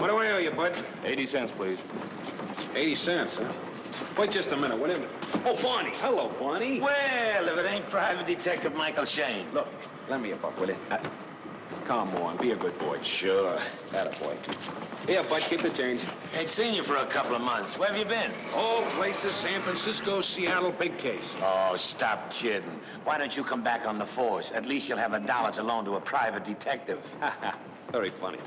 What do I owe you, bud? 80 cents, please. 80 cents, huh? Wait just a minute. What is it? Oh, Barney. Hello, Barney. Well, if it ain't Private Detective Michael Shayne. Look, lend me a buck, will you? Come on, be a good boy. Sure. Attaboy. Here, bud, keep the change. Ain't seen you for a couple of months. Where have you been? All places, San Francisco, Seattle, big case. Oh, stop kidding. Why don't you come back on the force? At least you'll have $1 to loan to a private detective. Very funny.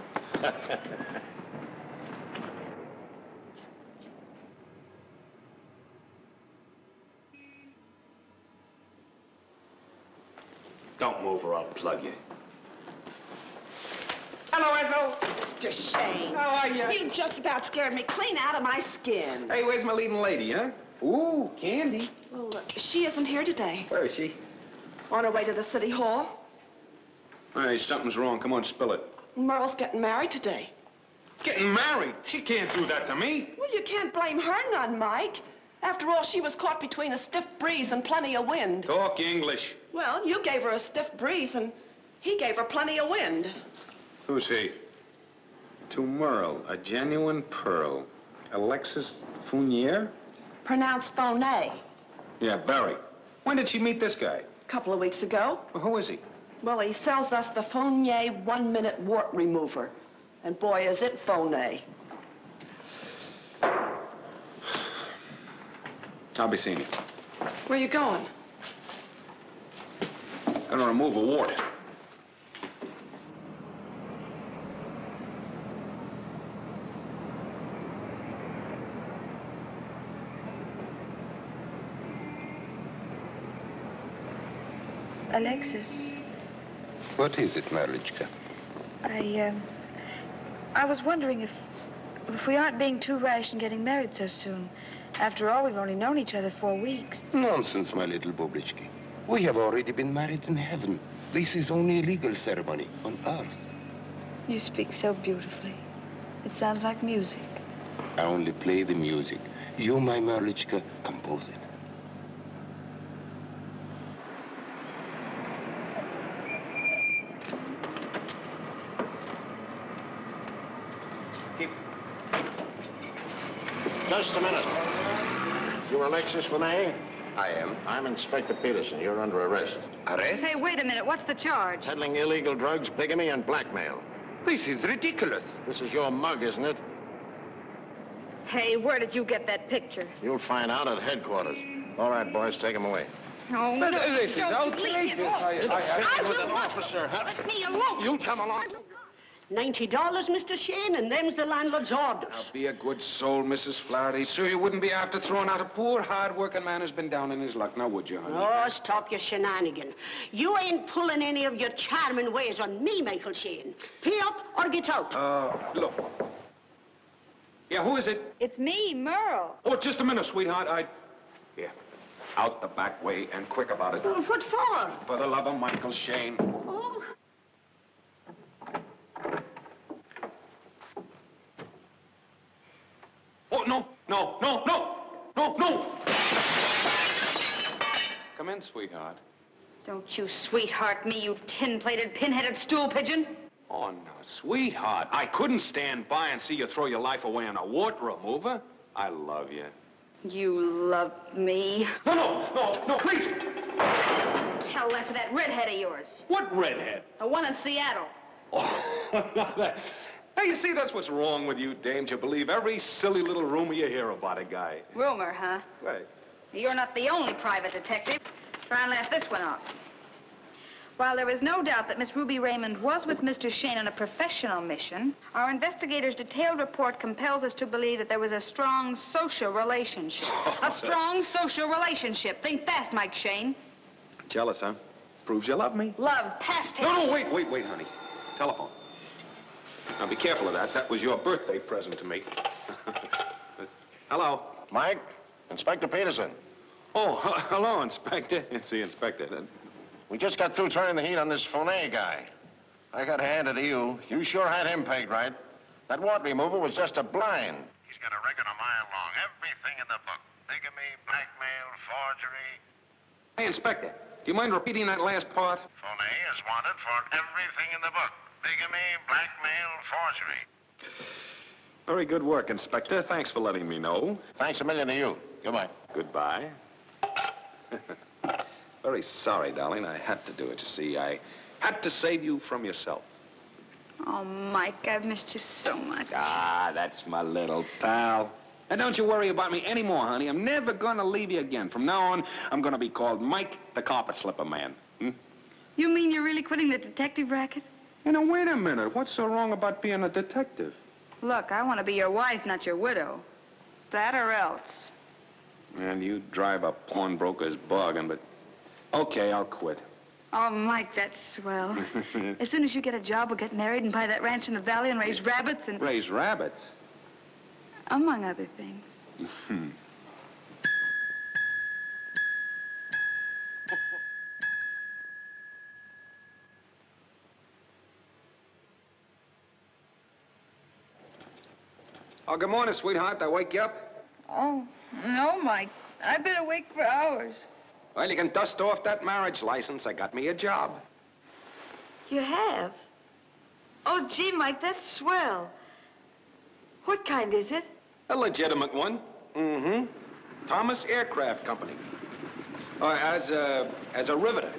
Don't move or I'll plug you. Hello, Ethel. Mr. Shayne. How are you? You just about scared me clean out of my skin. Hey, where's my leading lady, huh? Ooh, Candy. Well, she isn't here today. Where is she? On her way to the city hall. Hey, something's wrong. Come on, spill it. Merle's getting married today. Getting married? She can't do that to me. Well, you can't blame her none, Mike. After all, she was caught between a stiff breeze and plenty of wind. Talk English. Well, you gave her a stiff breeze, and he gave her plenty of wind. Who's he? To Merle, a genuine pearl. Alexis Fournier? Pronounced Fournier. Yeah, Barry. When did she meet this guy? A couple of weeks ago. Well, who is he? Well, he sells us the Fournier 1-minute wart remover. And boy, is it Fournier. I'll be seeing you. Where you going? Gonna remove a wart. Alexis. What is it, Marlichka? I was wondering if we aren't being too rash in getting married so soon. After all, we've only known each other 4 weeks. Nonsense, my little Boblichki. We have already been married in heaven. This is only a legal ceremony on earth. You speak so beautifully. It sounds like music. I only play the music. You, my Marlichka, compose it. Just a minute. You're Alexis Fournier? I am. I'm Inspector Peterson. You're under arrest. Arrest? Hey, wait a minute. What's the charge? Peddling illegal drugs, bigamy, and blackmail. This is ridiculous. This is your mug, isn't it? Hey, where did you get that picture? You'll find out at headquarters. All right, boys, take him away. Oh, no. This is outrageous. I will an not. officer, huh? Let me alone. You come along. $90, Mr. Shayne, and them's the landlord's orders. Now, be a good soul, Mrs. Flaherty. Sir, you wouldn't be after throwing out a poor, hard-working man who's been down in his luck, now would you, honey? Oh, stop your shenanigan. You ain't pulling any of your charming ways on me, Michael Shayne. Pay up or get out. Look. Yeah, who is it? It's me, Merle. Oh, just a minute, sweetheart. Here. Out the back way and quick about it. Well, what for? For the love of Michael Shayne. Oh. Oh, no. Come in, sweetheart. Don't you sweetheart me, you tin-plated, pin-headed stool pigeon. Oh, no, sweetheart. I couldn't stand by and see you throw your life away on a wart remover. I love you. You love me. No, please. Tell that to that redhead of yours. What redhead? The one in Seattle. Oh, hey, you see, that's what's wrong with you, dames. You believe every silly little rumor you hear about a guy. Rumor, huh? Right. You're not the only private detective. Try and laugh this one off. While there is no doubt that Miss Ruby Raymond was with Mr. Shayne on a professional mission, our investigators' detailed report compels us to believe that there was a strong social relationship. A strong social relationship. Think fast, Mike Shayne. Jealous, huh? Proves you love me. Love, past tense. No, wait, honey. Telephone. Now, be careful of that. That was your birthday present to me. Hello? Mike, Inspector Peterson. Oh, hello, Inspector. It's the Inspector. We just got through turning the heat on this Fournier guy. I got to hand it to you. You sure had him pegged right. That wart remover was just a blind. He's got a record a mile long. Everything in the book. Bigamy, blackmail, forgery. Hey, Inspector, do you mind repeating that last part? Fournier is wanted for everything in the book. Bigamy, blackmail, forgery. Very good work, Inspector. Thanks for letting me know. Thanks a million to you. Goodbye. Goodbye. Very sorry, darling. I had to do it, you see. I had to save you from yourself. Oh, Mike, I've missed you so much. Ah, that's my little pal. And don't you worry about me anymore, honey. I'm never gonna leave you again. From now on, I'm gonna be called Mike the Carpet Slipper Man. You mean you're really quitting the detective racket? Now, wait a minute. What's so wrong about being a detective? Look, I want to be your wife, not your widow. That or else. And you drive a pawnbroker's bargain, but... Okay, I'll quit. Oh, Mike, that's swell. As soon as you get a job, we'll get married and buy that ranch in the valley and raise rabbits and... Raise rabbits? Among other things. Oh, good morning, sweetheart. Did I wake you up? Oh, no, Mike. I've been awake for hours. Well, you can dust off that marriage license. I got me a job. You have? Oh, gee, Mike, that's swell. What kind is it? A legitimate one. Thomas Aircraft Company. As a riveter.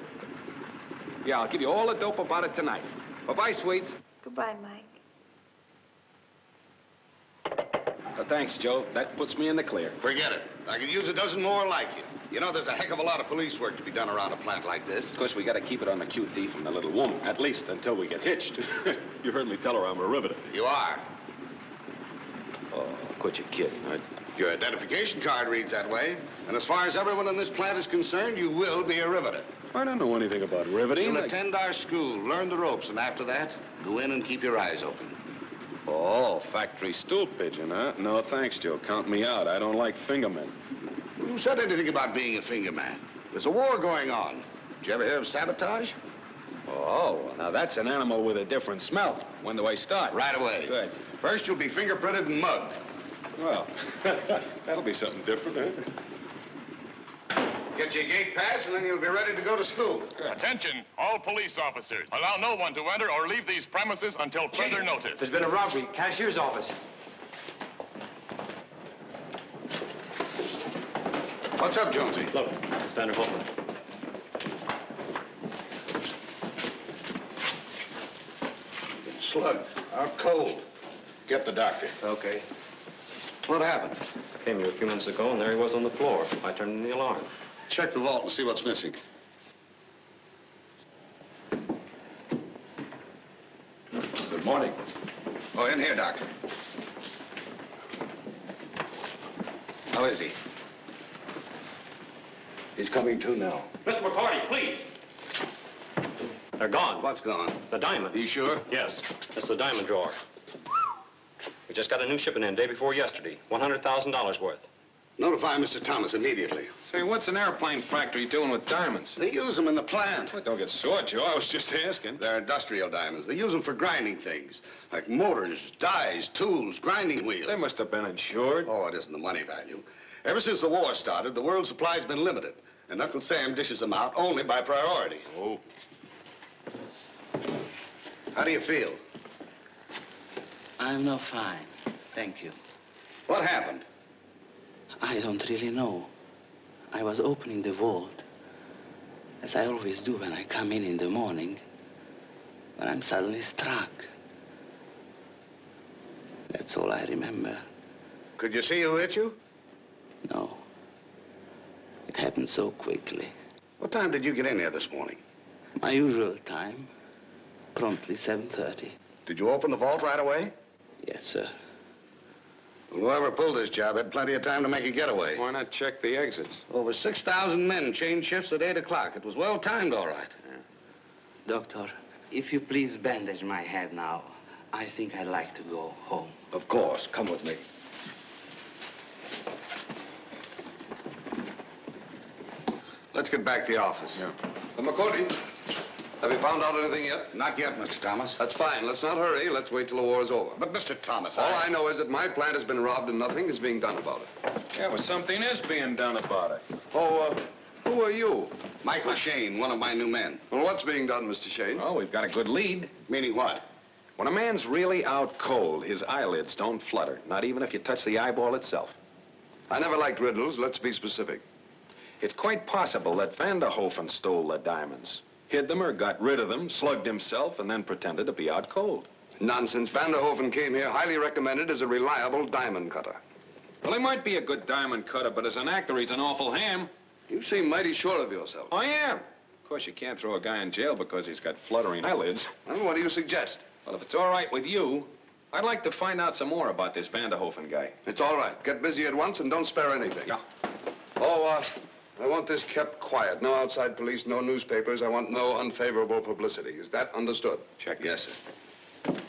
Yeah, I'll give you all the dope about it tonight. Bye-bye, sweets. Goodbye, Mike. Thanks, Joe. That puts me in the clear. Forget it. I could use a dozen more like you. You know, there's a heck of a lot of police work to be done around a plant like this. Of course, we got to keep it on the QT from the little woman, at least until we get hitched. You heard me tell her I'm a riveter. You are. Oh, quit your kidding. Your identification card reads that way. And as far as everyone in this plant is concerned, you will be a riveter. I don't know anything about riveting. You'll attend our school, learn the ropes, and after that, go in and keep your eyes open. Oh, factory stool pigeon, huh? No, thanks, Joe. Count me out. I don't like fingermen. Who said anything about being a finger man? There's a war going on. Did you ever hear of sabotage? Oh, well, now that's an animal with a different smell. When do I start? Right away. Good. First, you'll be fingerprinted and mugged. Well, that'll be something different, huh? Get your gate pass, and then you'll be ready to go to school. Attention, all police officers. Allow no one to enter or leave these premises until further notice. There's been a robbery. Cashier's office. What's up, Jonesy? Look, Standard Hoffman. Slugged. Out cold. Get the doctor. Okay. What happened? I came here a few minutes ago, and there he was on the floor. I turned in the alarm. Check the vault and see what's missing. Good morning. Oh, in here, Doctor. How is he? He's coming to now. Mr. McCarty, please. They're gone. What's gone? The diamonds. Are you sure? Yes. It's the diamond drawer. We just got a new shipment in day before yesterday. $100,000 worth. Notify Mr. Thomas immediately. Say, what's an airplane factory doing with diamonds? They use them in the plant. Well, don't get sore, Joe. I was just asking. They're industrial diamonds. They use them for grinding things, like motors, dies, tools, grinding wheels. They must have been insured. Oh, it isn't the money value. Ever since the war started, the world's supply's been limited, and Uncle Sam dishes them out only by priority. Oh. How do you feel? I'm not fine, thank you. What happened? I don't really know. I was opening the vault, as I always do when I come in the morning, when I'm suddenly struck. That's all I remember. Could you see who hit you? No. It happened so quickly. What time did you get in here this morning? My usual time, promptly 7:30. Did you open the vault right away? Yes, sir. Well, whoever pulled this job had plenty of time to make a getaway. Why not check the exits? Over 6,000 men changed shifts at 8 o'clock. It was well timed, all right. Doctor, if you please bandage my head now, I think I'd like to go home. Of course. Come with me. Let's get back to the office. Yeah. McCarty, have you found out anything yet? Not yet, Mr. Thomas. That's fine. Let's not hurry. Let's wait till the war's over. But, Mr. Thomas, All I know is that my plant has been robbed and nothing is being done about it. Yeah, well, something is being done about it. Oh, who are you? Michael Shayne, one of my new men. Well, what's being done, Mr. Shayne? Oh, we've got a good lead. Meaning what? When a man's really out cold, his eyelids don't flutter, not even if you touch the eyeball itself. I never liked riddles. Let's be specific. It's quite possible that Vanderhoefen stole the diamonds, hid them or got rid of them, slugged himself, and then pretended to be out cold. Nonsense. Vanderhoefen came here highly recommended as a reliable diamond cutter. Well, he might be a good diamond cutter, but as an actor, he's an awful ham. You seem mighty sure of yourself. I am. Of course, you can't throw a guy in jail because he's got fluttering eyelids. Well, what do you suggest? Well, if it's all right with you, I'd like to find out some more about this Vanderhoefen guy. It's all right. Get busy at once and don't spare anything. Yeah. Oh, I want this kept quiet. No outside police, no newspapers. I want no unfavorable publicity. Is that understood? Check. Yes, sir.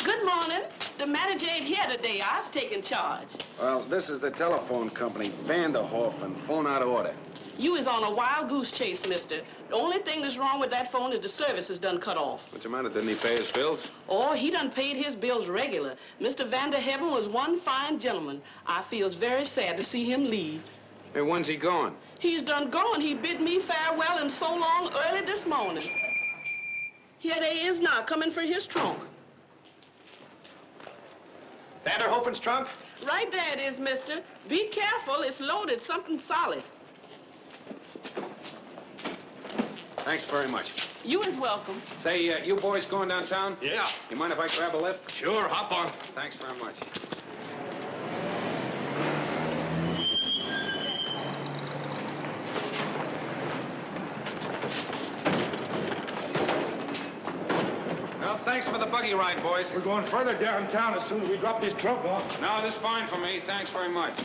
Good morning. The manager ain't here today. I was taking charge. Well, this is the telephone company, Vanderhoefen. Phone out of order. You is on a wild goose chase, mister. The only thing that's wrong with that phone is the service is done cut off. What's the matter? Didn't he pay his bills? Oh, he done paid his bills regular. Mr. Vanderheaven was one fine gentleman. I feels very sad to see him leave. Hey, when's he going? He's done gone. He bid me farewell and so long early this morning. Here they is now, coming for his trunk. Vanderhoefen's trunk? Right there it is, mister. Be careful. It's loaded, something solid. Thanks very much. You is welcome. Say, you boys going downtown? Yeah. You mind if I grab a lift? Sure, hop on. Thanks very much. Well, thanks for the buggy ride, boys. We're going further downtown as soon as we drop this trunk off. No, this is fine for me. Thanks very much.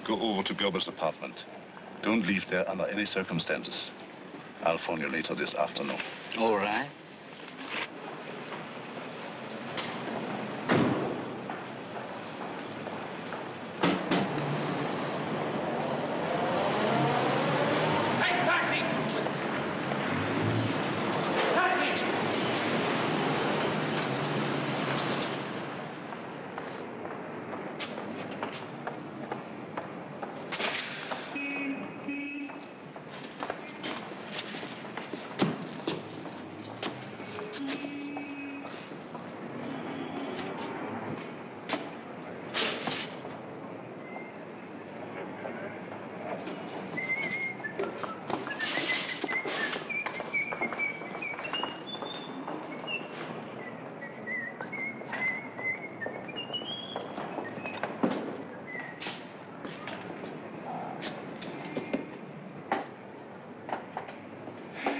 Go over to Gerber's apartment. Don't leave there under any circumstances. I'll phone you later this afternoon. All right.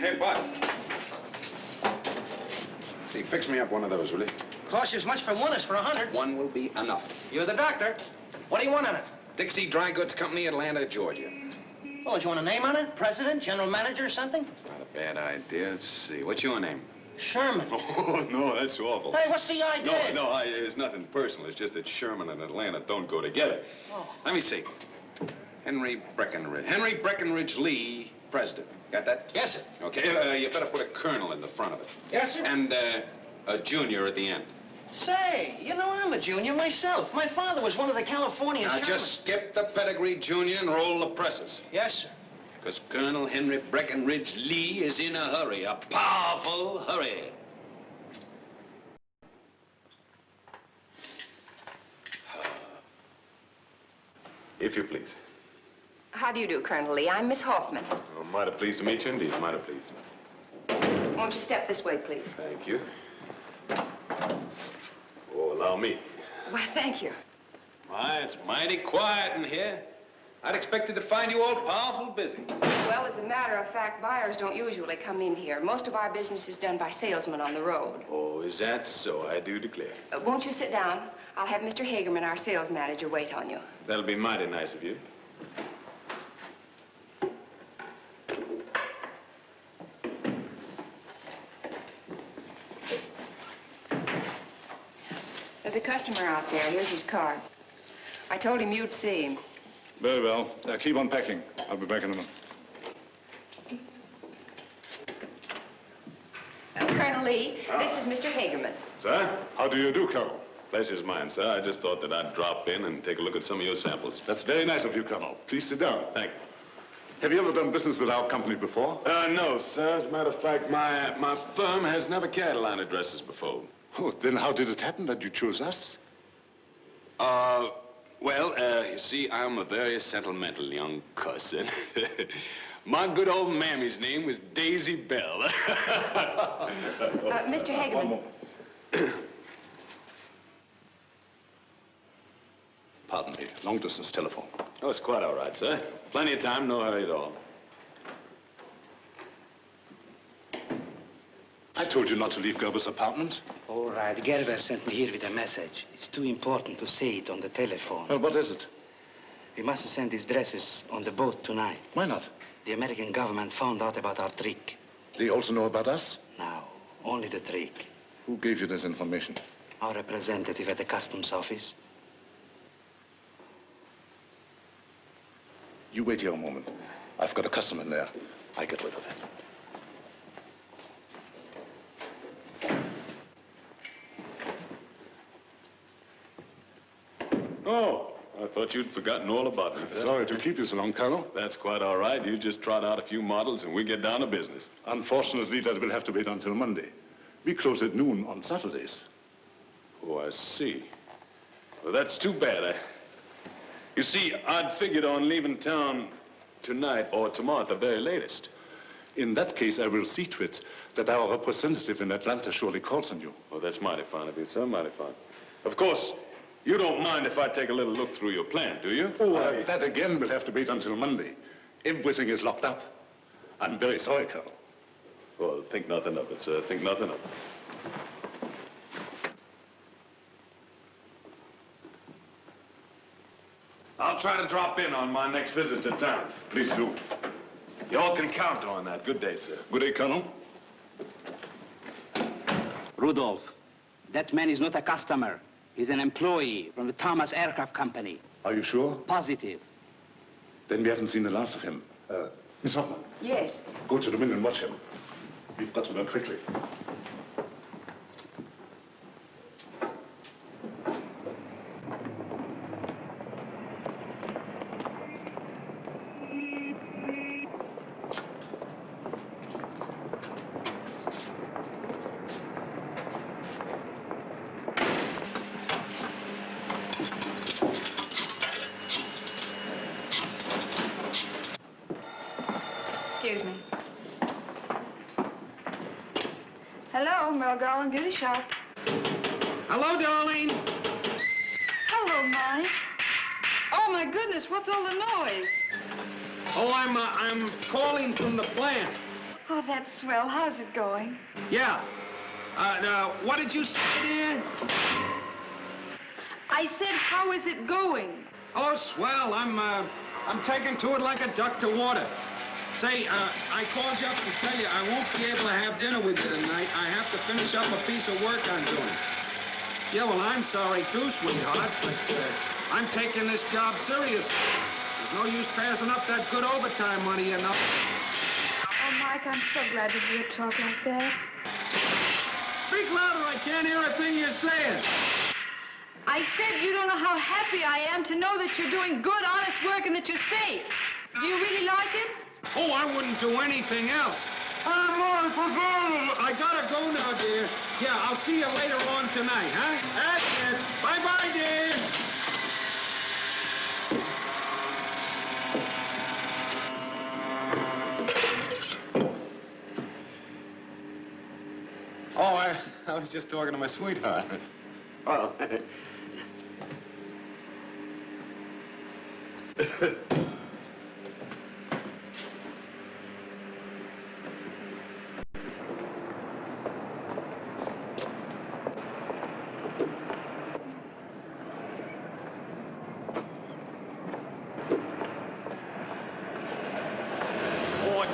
Hey, Bud. See, fix me up one of those, will you? Costs as much for one as for 100. One will be enough. You're the doctor. What do you want on it? Dixie Dry Goods Company, Atlanta, Georgia. Oh, do you want a name on it? President, general manager, or something? It's not a bad idea. Let's see. What's your name? Sherman. Oh, no, that's awful. Hey, what's the idea? No, it's nothing personal. It's just that Sherman and Atlanta don't go together. Oh. Let me see. Henry Breckinridge. Henry Breckinridge Lee, president. Got that? Yes, sir. Okay, you better put a colonel in the front of it. Yes, sir. And a junior at the end. Say, you know, I'm a junior myself. My father was one of the California Now, Sherman. just skip the pedigree, junior, and roll the presses. Yes, sir. Because Colonel Henry Breckinridge Lee is in a hurry, a powerful hurry. If you please. How do you do, Colonel Lee? I'm Miss Hoffman. Oh, mighty pleased to meet you indeed, mighty pleased. Won't you step this way, please? Thank you. Oh, allow me. Why, thank you. My, it's mighty quiet in here. I'd expected to find you all powerful busy. Well, as a matter of fact, buyers don't usually come in here. Most of our business is done by salesmen on the road. Oh, is that so? I do declare. Won't you sit down? I'll have Mr. Hagerman, our sales manager, wait on you. That'll be mighty nice of you. There's a customer out there. Here's his card. I told him you'd see him. Very well. Keep on packing. I'll be back in a minute. Colonel Lee, this is Mr. Hagerman. Sir? How do you do, Colonel? Pleasure's mine, sir. I just thought that I'd drop in and take a look at some of your samples. That's very nice of you, Colonel. Please sit down. Thank you. Have you ever done business with our company before? No, sir. As a matter of fact, my firm has never carried line addresses before. Oh, then how did it happen that you chose us? Well, you see, I'm a very sentimental young cuss, and my good old mammy's name was Daisy Bell. Mr. Hagerman. Pardon me, long-distance telephone. Oh, it's quite all right, sir. Plenty of time, no hurry at all. I told you not to leave Gerber's apartment. All right, Gerber sent me here with a message. It's too important to say it on the telephone. Well, what is it? We mustn't send these dresses on the boat tonight. Why not? The American government found out about our trick. They also know about us? No, only the trick. Who gave you this information? Our representative at the customs office. You wait here a moment. I've got a customer in there. I get rid of it. Oh, I thought you'd forgotten all about me, sir. Sorry to keep you so long, Colonel. That's quite all right. You just trot out a few models and we get down to business. Unfortunately, that will have to wait until Monday. We close at noon on Saturdays. Oh, I see. Well, that's too bad. You see, I'd figured on leaving town tonight or tomorrow at the very latest. In that case, I will see to it that our representative in Atlanta surely calls on you. Oh, that's mighty fine of you, sir, mighty fine. Of course, you don't mind if I take a little look through your plan, do you? Oh, that again will have to wait until Monday. Everything is locked up. I'm very sorry, Colonel. Well, think nothing of it, sir. Think nothing of it. I'll try to drop in on my next visit to town. Please do. You all can count on that. Good day, sir. Good day, Colonel. Rudolph, that man is not a customer. He's an employee from the Thomas Aircraft Company. Are you sure? Positive. Then we haven't seen the last of him. Miss Hoffman. Yes. Go to the mill and watch him. We've got to learn quickly. Excuse me. Hello, Merle Beauty Shop. Hello, darling. Hello, Mike. Oh, my goodness, what's all the noise? Oh, I'm calling from the plant. Oh, that's swell. How's it going? Yeah. What did you say, dear? I said, how is it going? Oh, swell. I'm taking to it like a duck to water. Say, I called you up to tell you I won't be able to have dinner with you tonight. I have to finish up a piece of work I'm doing. Yeah, well, I'm sorry too, sweetheart, but I'm taking this job serious. There's no use passing up that good overtime money, you know. Oh, Mike, I'm so glad to hear you talk like that. Speak louder. I can't hear a thing you're saying. I said you don't know how happy I am to know that you're doing good, honest work and that you're safe. Do you really like it? Oh, I wouldn't do anything else. I gotta go now, dear. Yeah, I'll see you later on tonight, huh? That's it. Bye-bye, dear. Oh, I was just talking to my sweetheart. Oh.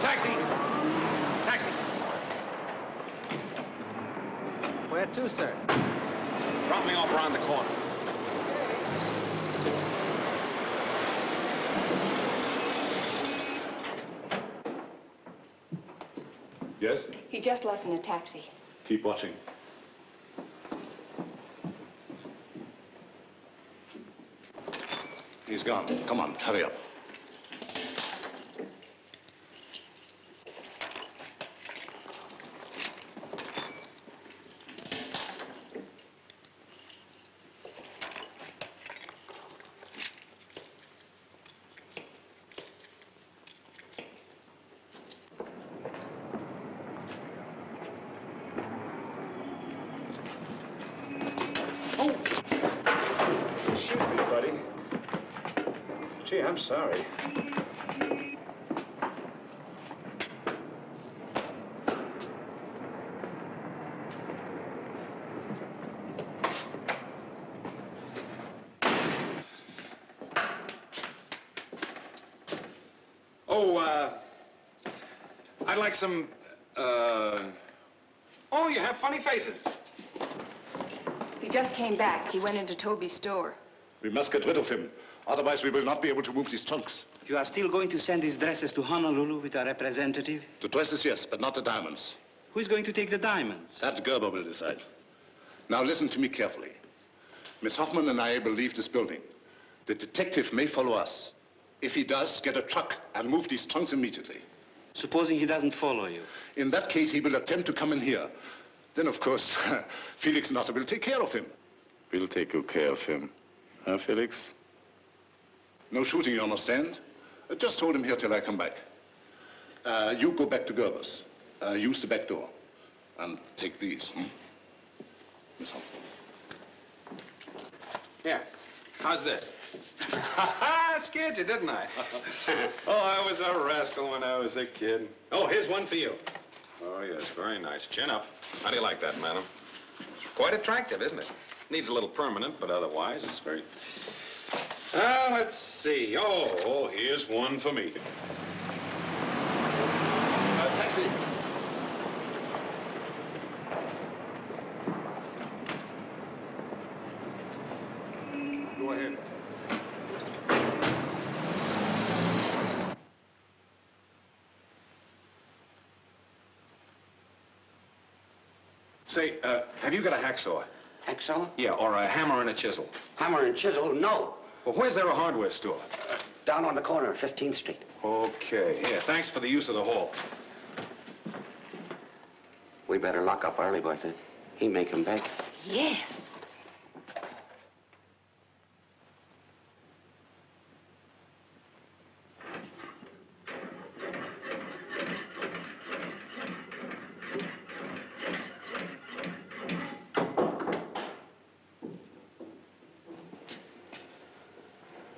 Taxi! Taxi! Where to, sir? drop me off around the corner. Yes? He just left in a taxi. Keep watching. He's gone. Come on, hurry up. Gee, I'm sorry. I'd like some, Oh, you have funny faces. He just came back. He went into Toby's store. We must get rid of him. Otherwise, we will not be able to move these trunks. You are still going to send these dresses to Honolulu with a representative? The dresses, yes, but not the diamonds. Who is going to take the diamonds? That Gerber will decide. Now, listen to me carefully. Miss Hoffman and I will leave this building. The detective may follow us. If he does, get a truck and move these trunks immediately. Supposing he doesn't follow you? In that case, he will attempt to come in here. Then, of course, Felix Notter will take care of him. We'll take good care of him. Huh, Felix? No shooting, you understand? Just hold him here till I come back. You go back to Gerber's. Use the back door. And take these, Miss Hoffman. Here. How's this? I scared you, didn't I? Oh, I was a rascal when I was a kid. Oh, here's one for you. Oh, yes, very nice. Chin up. How do you like that, madam? It's quite attractive, isn't it? Needs a little permanent, but otherwise it's very... let's see. Oh, here's one for me. Taxi. Go ahead. Say, have you got a hacksaw? Hacksaw? Yeah, or a hammer and a chisel. Hammer and chisel? No. Well, where's there a hardware store? Down on the corner of 15th Street. Okay. Here, thanks for the use of the hall. We better lock up early, boys. He may come back. Yes.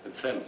It's him.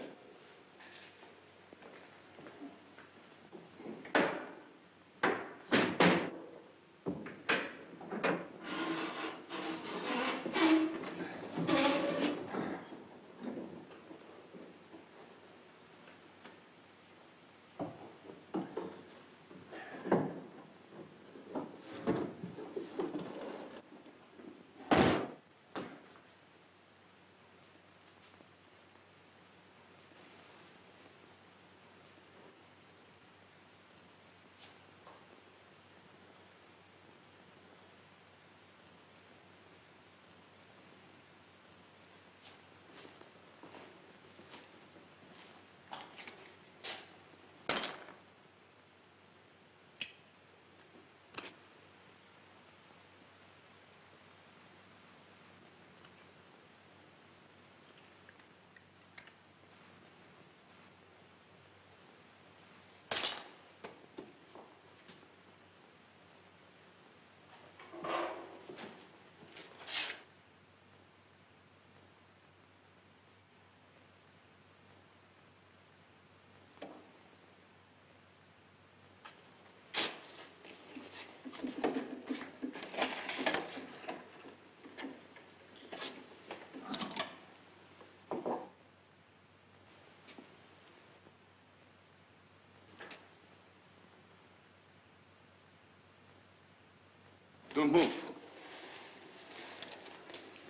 Don't move.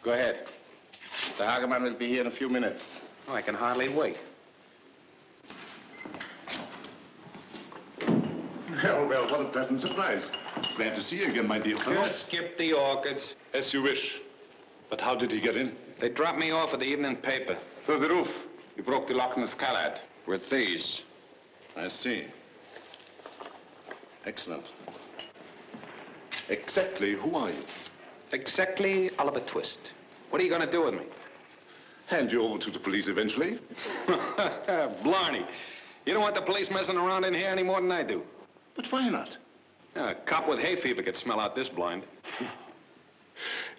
Go ahead. Mr. Hageman will be here in a few minutes. Oh, I can hardly wait. Well, what a pleasant surprise. Glad to see you again, my dear fellow. Just skip the orchids. As you wish. But how did he get in? They dropped me off at the evening paper. Through the roof. You broke the lock in the skylight. With these. I see. Excellent. Exactly who are you? Exactly Oliver Twist. What are you going to do with me? Hand you over to the police eventually. Blarney. You don't want the police messing around in here any more than I do. But why not? A cop with hay fever could smell out this blind.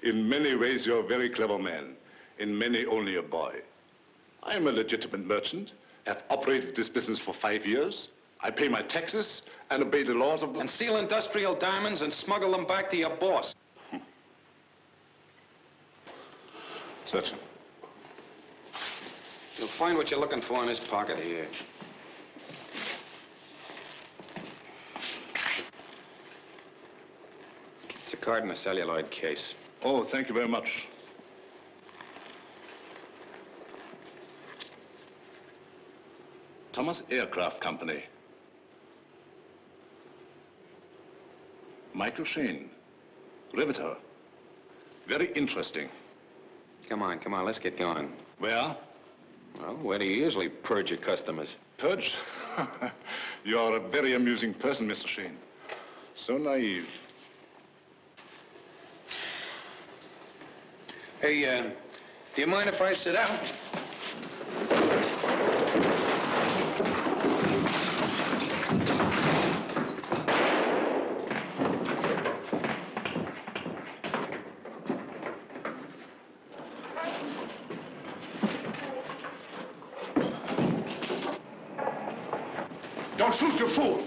In many ways, you're a very clever man. In many, only a boy. I'm a legitimate merchant. Have operated this business for 5 years. I pay my taxes and obey the laws of the... And steal industrial diamonds and smuggle them back to your boss. Certainly. You'll find what you're looking for in this pocket here. It's a card in a celluloid case. Oh, thank you very much. Thomas Aircraft Company. Michael Shayne, riveter. Very interesting. Come on, let's get going. Where? Well, where do you usually purge your customers? Purge? You're a very amusing person, Mr. Shayne. So naive. Hey, do you mind if I sit down? Don't shoot, you fool!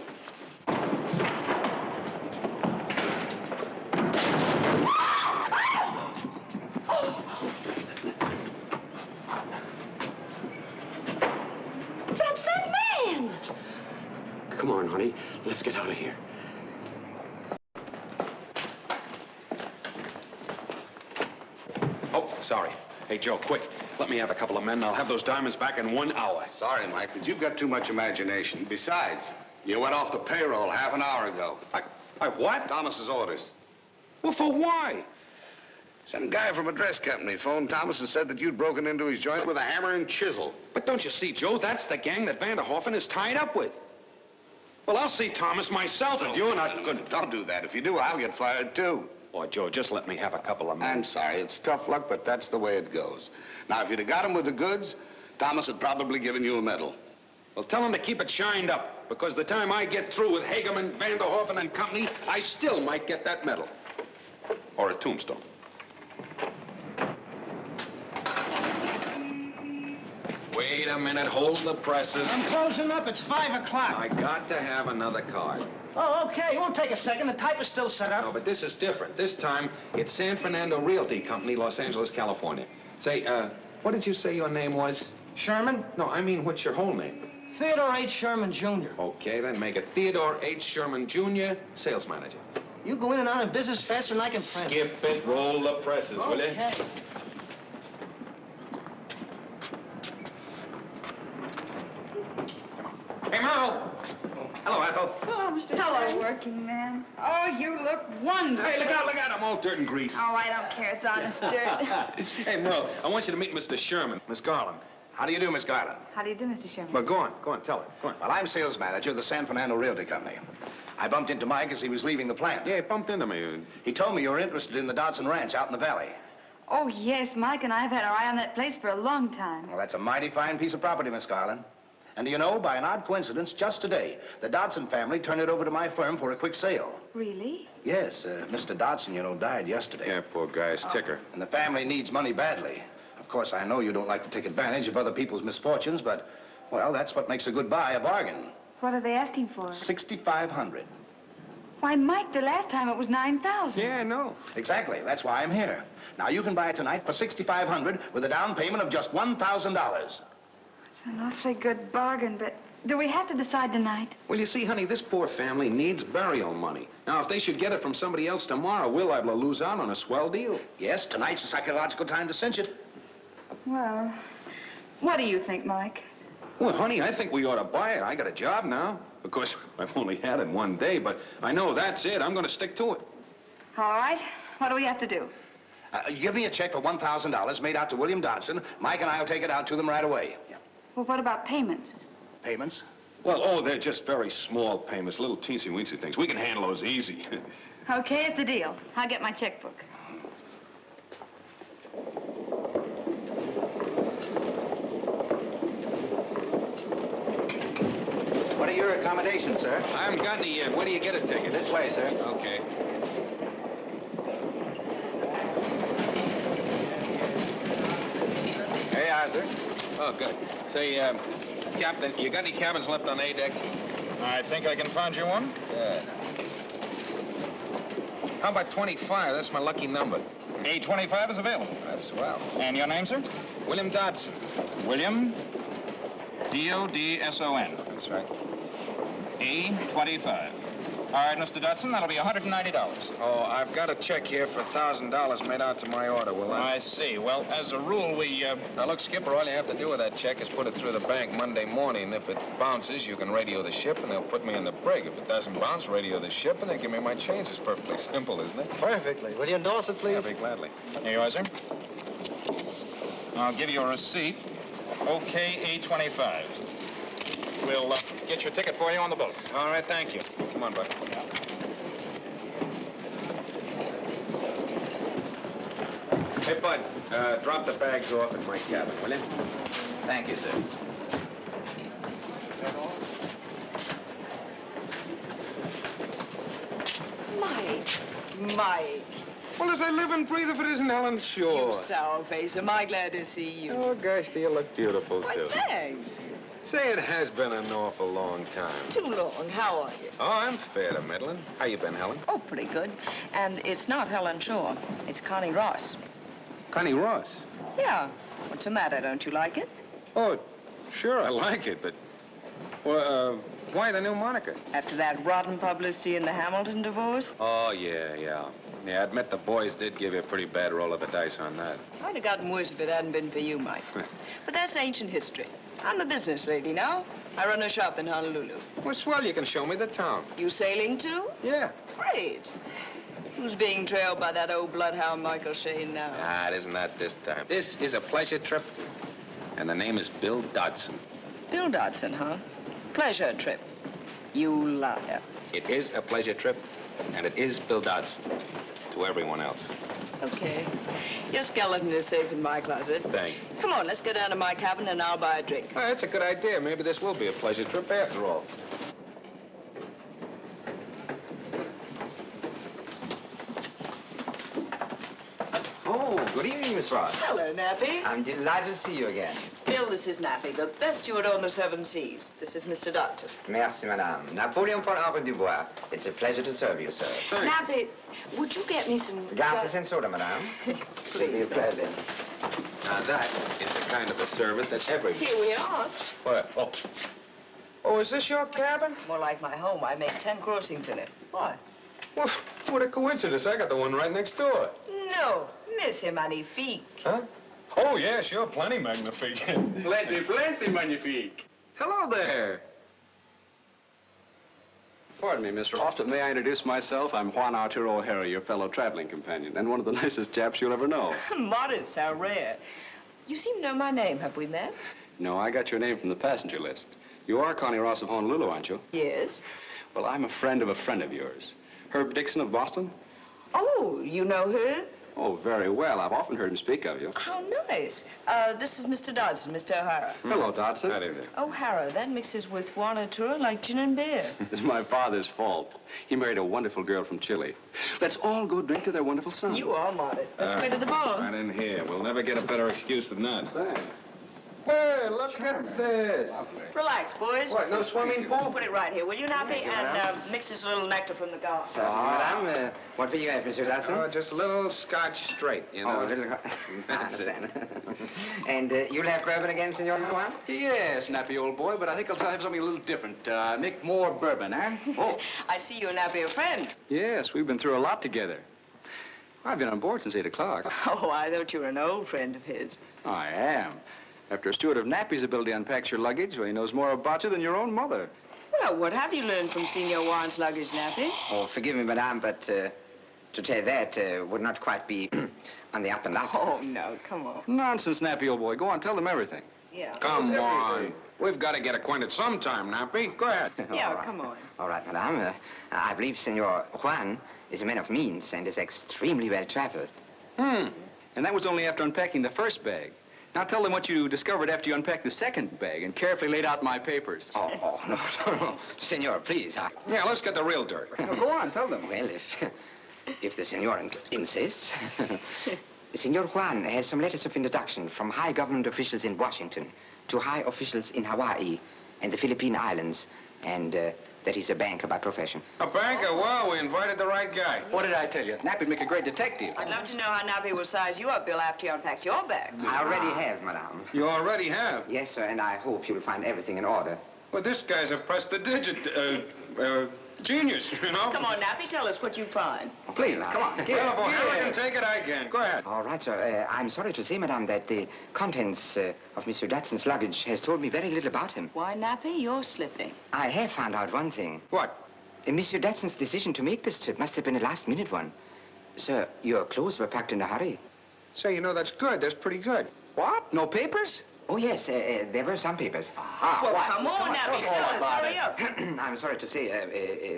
That's that man! Come on, honey. Let's get out of here. Oh, sorry. Hey, Joe, quick. Let me have a couple of men, and I'll have those diamonds back in 1 hour. Sorry, Mike, but you've got too much imagination. Besides, you went off the payroll half an hour ago. I what? Thomas's orders. Well, for why? Some guy from a dress company phoned Thomas and said that you'd broken into his joint with a hammer and chisel. But don't you see, Joe, that's the gang that Vanderhoffen is tied up with. Well, I'll see Thomas myself, and you're not going to... Don't do that. If you do, I'll get fired, too. Boy, Joe, just let me have a couple of men. I'm sorry. It's tough luck, but that's the way it goes. Now, if you'd have got him with the goods, Thomas had probably given you a medal. Well, tell him to keep it shined up, because the time I get through with Hageman, Vanderhoffen, and company, I still might get that medal. Or a tombstone. Wait a minute. Hold the presses. I'm closing up. It's 5 o'clock. I got to have another card. Oh, okay. It won't take a second. The type is still set up. No, but this is different. This time, it's San Fernando Realty Company, Los Angeles, California. Say, what did you say your name was? Sherman? No, I mean, what's your whole name? Theodore H. Sherman, Jr. Okay, then make it Theodore H. Sherman, Jr., sales manager. You go in and out of business faster than I can print. Skip it. Roll the presses, will you? Okay. Hey, Merle. Hello, Ethel. Oh, Mr. Hello, working man. Oh, you look wonderful. Hey, look out, I'm all dirt and grease. Oh, I don't care. It's honest dirt. Hey, Merle, I want you to meet Mr. Sherman, Miss Garland. How do you do, Miss Garland? How do you do, Mr. Sherman? Well, go on, tell her. Go on. Well, I'm sales manager of the San Fernando Realty Company. I bumped into Mike as he was leaving the plant. Yeah, he bumped into me. He told me you were interested in the Dodson Ranch out in the valley. Oh, yes. Mike and I have had our eye on that place for a long time. Well, that's a mighty fine piece of property, Miss Garland. And do you know, by an odd coincidence, just today, the Dodson family turned it over to my firm for a quick sale. Really? Yes, Mr. Dodson, you know, died yesterday. Yeah, poor guy's ticker. And the family needs money badly. Of course, I know you don't like to take advantage of other people's misfortunes, but, well, that's what makes a good buy a bargain. What are they asking for? $6,500. Why, Mike, the last time it was $9,000. Yeah, I know. Exactly. That's why I'm here. Now, you can buy it tonight for $6,500 with a down payment of just $1,000. An awfully good bargain, but do we have to decide tonight? Well, you see, honey, this poor family needs burial money. Now, if they should get it from somebody else tomorrow, we'll liable to lose out on a swell deal. Yes, tonight's a psychological time to cinch it. Well, what do you think, Mike? Well, honey, I think we ought to buy it. I got a job now. Of course, I've only had it one day, but I know that's it. I'm going to stick to it. All right. What do we have to do? Give me a check for $1,000 made out to William Dodson. Mike and I will take it out to them right away. Well, what about payments? Payments? Well, oh, they're just very small payments, little teensy-weensy things. We can handle those easy. Okay, it's a deal. I'll get my checkbook. What are your accommodations, sir? I haven't got any yet. Where do you get a ticket? This way, sir. Okay. Here you are, sir. Oh, good. Say, Captain, you got any cabins left on A deck? I think I can find you one. Good. How about 25? That's my lucky number. A25 is available. That's swell. And your name, sir? William Dodson. William D-O-D-S-O-N. That's right. A25. All right, Mr. Dodson, that'll be $190. Oh, I've got a check here for $1,000 made out to my order. Will that... I see. Well, as a rule, we, Now, look, Skipper, all you have to do with that check is put it through the bank Monday morning. If it bounces, you can radio the ship, and they'll put me in the brig. If it doesn't bounce, radio the ship, and they give me my change. It's perfectly simple, isn't it? Perfectly. Will you endorse it, please? Yeah, very gladly. Here you are, sir. I'll give you a receipt. Okay, A25. We'll get your ticket for you on the boat. All right, thank you. Come on, Bud. Hey, Bud, drop the bags off at my cabin, will you? Thank you, sir. Mike. Well, as I live and breathe, if it isn't Helen Shaw. You sour face. Am I glad to see you? Oh, gosh, you look beautiful, Why, too. thanks. Say, it has been an awful long time. Too long. How are you? Oh, I'm fair to middling. How you been, Helen? Oh, pretty good. And it's not Helen Shaw. It's Connie Ross. Connie Ross? Yeah. What's the matter? Don't you like it? Oh, sure, I like it, but... Well, why the new moniker? After that rotten publicity in the Hamilton divorce? Oh, yeah. Yeah, I admit the boys did give you a pretty bad roll of the dice on that. I'd have gotten worse if it hadn't been for you, Mike. But that's ancient history. I'm a business lady now. I run a shop in Honolulu. Well, swell, you can show me the town. You sailing, too? Yeah. Great. Who's being trailed by that old bloodhound Michael Shayne now? Ah, it isn't that this time. This is a pleasure trip, and the name is Bill Dodson. Bill Dodson, huh? Pleasure trip. You liar. It is a pleasure trip, and it is Bill Dodson. To everyone else. Okay. Your skeleton is safe in my closet. Thanks. Come on, let's go down to my cabin and I'll buy a drink. Oh, that's a good idea. Maybe this will be a pleasure trip after all. Oh, good evening, Miss Ross. Hello, Nappy. I'm delighted to see you again. Bill, this is Nappy, the best steward on the 7 seas. This is Mr. Dodson. Merci, madame. Napoleon for Henri Dubois. It's a pleasure to serve you, sir. Nappy, would you get me some... Glasses and soda, madame. Should be a pleasure. Now, that is the kind of a servant that every... Here we are. What? Oh. Oh, is this your cabin? More like my home. I make 10 crossings in it. Why? Well, what a coincidence. I got the one right next door. No, Monsieur Magnifique. Huh? Oh, yeah, sure. Plenty magnifique. Plenty magnifique. Hello there. Pardon me, Mr. Orth, but may I introduce myself? I'm Juan Arturo O'Hara, your fellow traveling companion, and one of the nicest chaps you'll ever know. Modest, how rare. You seem to know my name. Have we met? No, I got your name from the passenger list. You are Connie Ross of Honolulu, aren't you? Yes. Well, I'm a friend of yours. Herb Dixon of Boston? Oh, you know her? Oh, very well. I've often heard him speak of you. How nice. This is Mr. Dodson, Mr. O'Hara. Hello, Dodson. Howdy there. O'Hara, that mixes with Juan Arturo like gin and beer. It's my father's fault. He married a wonderful girl from Chile. Let's all go drink to their wonderful son. You are modest. Let's go to the bar. Right in here. We'll never get a better excuse than that. Thanks. Well, look at this. Relax, boys. What, no swimming pool? Put it right here, will you, Nappy? And mix this little nectar from the garden. Madame, what will you have, Monsieur Dodson? Oh, just a little Scotch straight, you know. Oh, a little... I understand. And you'll have bourbon again, Senor Juan? Yes, Nappy, old boy, but I think I'll have something a little different. Make more bourbon, eh? Oh. I see you and Nappy are friends. Yes, we've been through a lot together. I've been on board since 8 o'clock. Oh, I thought you were an old friend of his. I am. After a steward of Nappy's ability unpacks your luggage, well, he knows more about you than your own mother. Well, what have you learned from Senor Juan's luggage, Nappy? Oh, forgive me, madame, but to tell that would not quite be on the up and up. Oh, no, come on. Nonsense, Nappy, old boy. Go on, tell them everything. Yeah. Come on. We've got to get acquainted sometime, Nappy. Go ahead. Yeah, come on. All right, madame. I believe Senor Juan is a man of means and is extremely well traveled. And that was only after unpacking the first bag. Now tell them what you discovered after you unpacked the second bag and carefully laid out my papers. Oh, no. Senor, please. Yeah, let's get the real dirt. Now, go on, tell them. Well, if the senor insists. Senor Juan has some letters of introduction from high government officials in Washington to high officials in Hawaii and the Philippine Islands, and that he's a banker by profession. A banker? Well, we invited the right guy. What did I tell you? Nappy'd make a great detective. I'd love to know how Nappy will size you up, Bill, after he unpacks your bags. I already have, madame. You already have? Yes, sir, and I hope you'll find everything in order. Well, this guy's a prestidigit, genius, you know? Come on, Nappy, tell us what you find. Please, come on. Well, if O'Hara can take it, I can. Go ahead. All right, sir. I'm sorry to say, madame, that the contents of Monsieur Dodson's luggage has told me very little about him. Why, Nappy, you're slipping. I have found out one thing. What? Monsieur Dodson's decision to make this trip must have been a last-minute one. Sir, your clothes were packed in a hurry. Say, you know, that's good. That's pretty good. What? No papers? Oh, yes, there were some papers. Well, come on, Nappy, tell us. Hurry up. I'm sorry to say,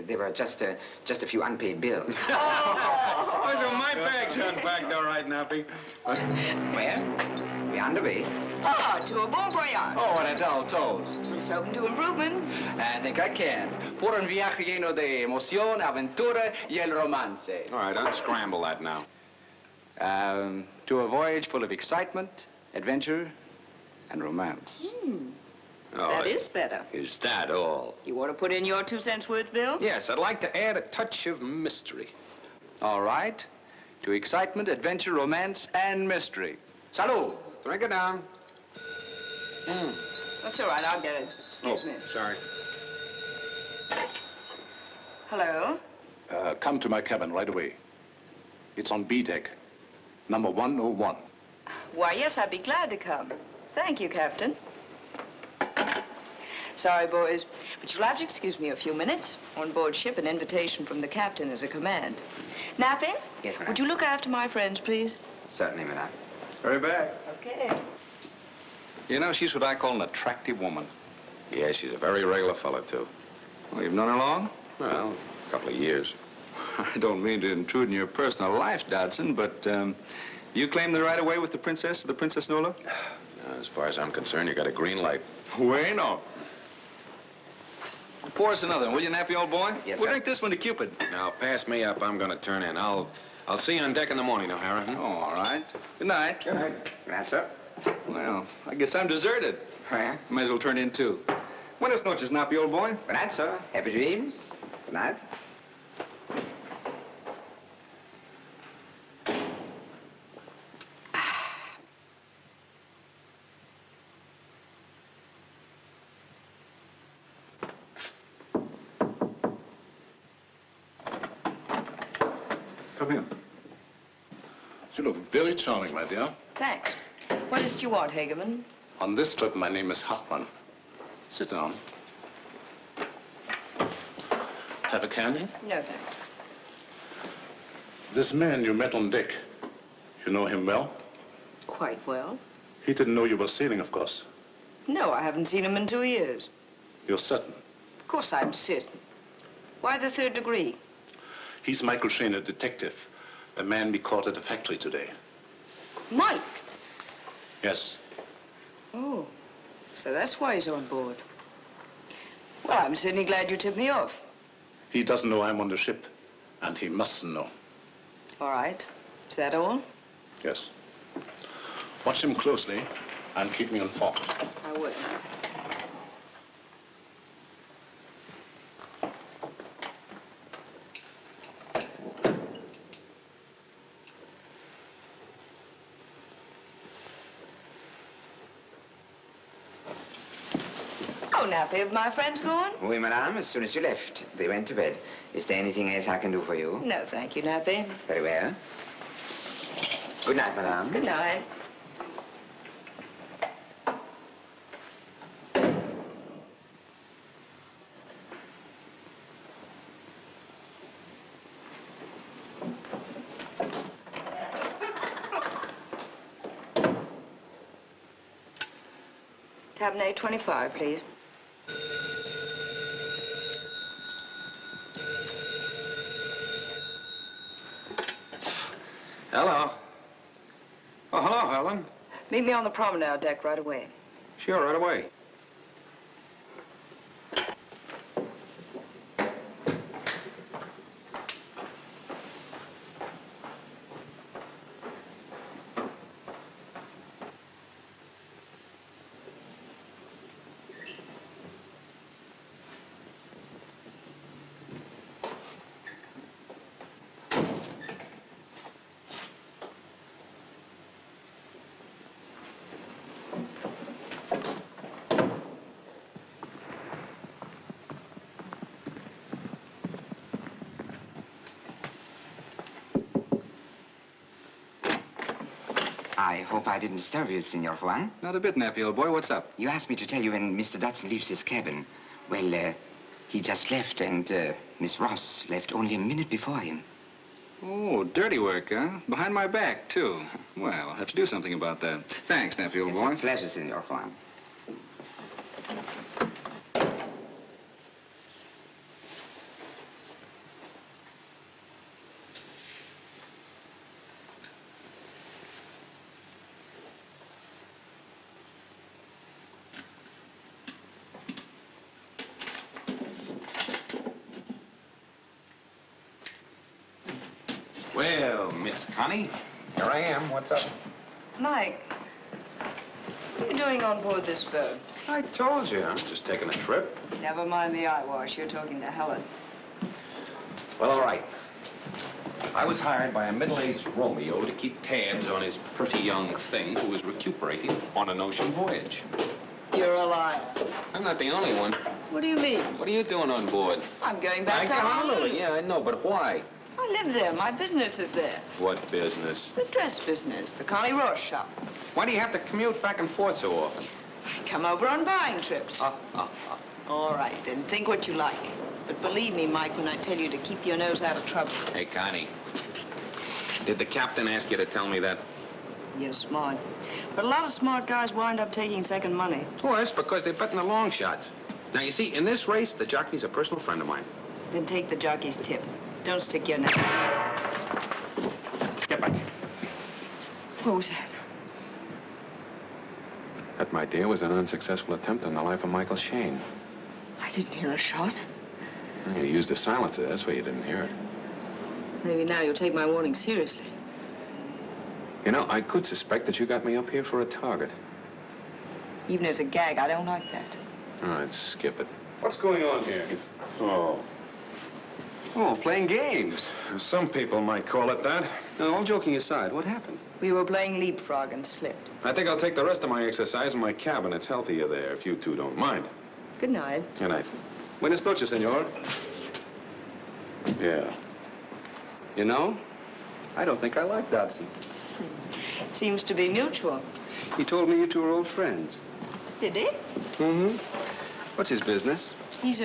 there were just a few unpaid bills. Oh, so my bag's unpacked all right, Nappy. Well, we're underway. Ah, to a bon voyage. Oh, and a dull toast. It's open to improvement. I think I can. Por un viaje lleno de emoción, aventura y el romance. All right, unscramble that now. To a voyage full of excitement, adventure, and romance. That is better. Is that all? You want to put in your 2 cents worth, Bill? Yes, I'd like to add a touch of mystery. All right. To excitement, adventure, romance, and mystery. Salud. Drink it down. That's all right, I'll get it. Excuse me. Sorry. Hello? Come to my cabin right away. It's on B deck, number 101. Why, yes, I'd be glad to come. Thank you, Captain. Sorry, boys, but you'll have to excuse me a few minutes. On board ship, an invitation from the captain is a command. Nappy? Yes, madame. Would you look after my friends, please? Certainly, madame. Hurry back. Okay. You know, she's what I call an attractive woman. Yeah, she's a very regular fella, too. Well, you've known her long? Well, a couple of years. I don't mean to intrude in your personal life, Dodson, but you claim the right of way with the princess, the Princess Nola? As far as I'm concerned, you got a green light. Bueno. Pour us another one, will you, Nappy, old boy? Yes, We'll sir. drink this one to Cupid. Now, pass me up. I'm going to turn in. I'll see you on deck in the morning, O'Hara. Oh, all right. Good night. Good night. Good night, sir. Well, I guess I'm deserted. Well, Might as well turn in, too. Buenas noches, Nappy, old boy. good night, sir. Happy dreams. Good night. Come in. You look very charming, my dear. Thanks. What is it you want, Hageman? On this trip, my name is Hartmann. Sit down. Have a candy? No, thanks. This man you met on deck, you know him well? Quite well. He didn't know you were sailing, of course. No, I haven't seen him in 2 years. You're certain? Of course I'm certain. Why the 3rd degree? He's Michael Shayne, a detective. A man we caught at the factory today. Mike? Yes. Oh, so that's why he's on board. Well, I'm certainly glad you tipped me off. He doesn't know I'm on the ship, and he mustn't know. All right. Is that all? Yes. Watch him closely, And keep me informed. I would. Oh, Nappy, have my friends gone? Oui, madame, as soon as you left. They went to bed. Is there anything else I can do for you? No, thank you, Nappy. Very well. Good night, madame. Good night. Cabinet 25, please. Hello. Oh, hello, Helen. Meet me on the promenade deck right away. Sure, right away. I hope I didn't disturb you, Senor Juan. Not a bit, Nappy, old boy. What's up? You asked me to tell you when Mr. Dodson leaves his cabin. Well, he just left, and Miss Ross left only a minute before him. Oh, dirty work, huh? Behind my back, too. Well, I'll have to do something about that. Thanks, Nappy, old boy. It's a pleasure, Senor Juan. Well, Miss Connie, here I am. What's up? Mike, what are you doing on board this boat? I told you. I'm just taking a trip. Never mind the eyewash. You're talking to Helen. Well, all right. I was hired by a middle-aged Romeo to keep tabs on his pretty young thing who was recuperating on an ocean voyage. You're a liar. I'm not the only one. What do you mean? What are you doing on board? I'm going back to Honolulu. Honolulu. Yeah, I know, but why? I live there. My business is there. What business? The dress business, the Connie Ross shop. Why do you have to commute back and forth so often? I come over on buying trips. All right, then. Think what you like. But believe me, Mike, when I tell you to keep your nose out of trouble. Hey, Connie, did the captain ask you to tell me that? You're smart. But a lot of smart guys wind up taking second money. Well, that's because they're betting the long shots. Now, you see, in this race, the jockey's a personal friend of mine. Then take the jockey's tip. Don't stick your neck. Get back. What was that? That, my dear, was an unsuccessful attempt on the life of Michael Shayne. I didn't hear a shot. You used a silencer. That's why you didn't hear it. Maybe now you'll take my warning seriously. You know, I could suspect that you got me up here for a target. Even as a gag, I don't like that. All right, skip it. What's going on here? Oh, playing games. Some people might call it that. No, all joking aside, what happened? We were playing leapfrog and slipped. I think I'll take the rest of my exercise in my cabin. It's healthier there, if you two don't mind. Good night. Good night. Buenas noches, senor. Yeah. You know, I don't think I like Dodson. Seems to be mutual. He told me you two are old friends. Did he? Mm-hmm. What's his business? He's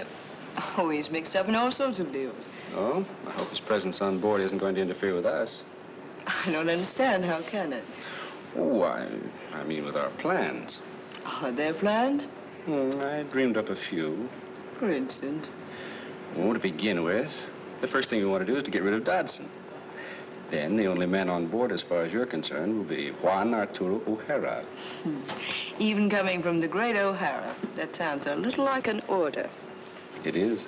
mixed up in all sorts of deals. Oh, I hope his presence on board isn't going to interfere with us. I don't understand. How can it? Oh, I mean with our plans. Are there plans? I dreamed up a few. For instance? Oh, to begin with, the first thing we want to do is to get rid of Dodson. Then the only man on board, as far as you're concerned, will be Juan Arturo O'Hara. Even coming from the great O'Hara, that sounds a little like an order. It is.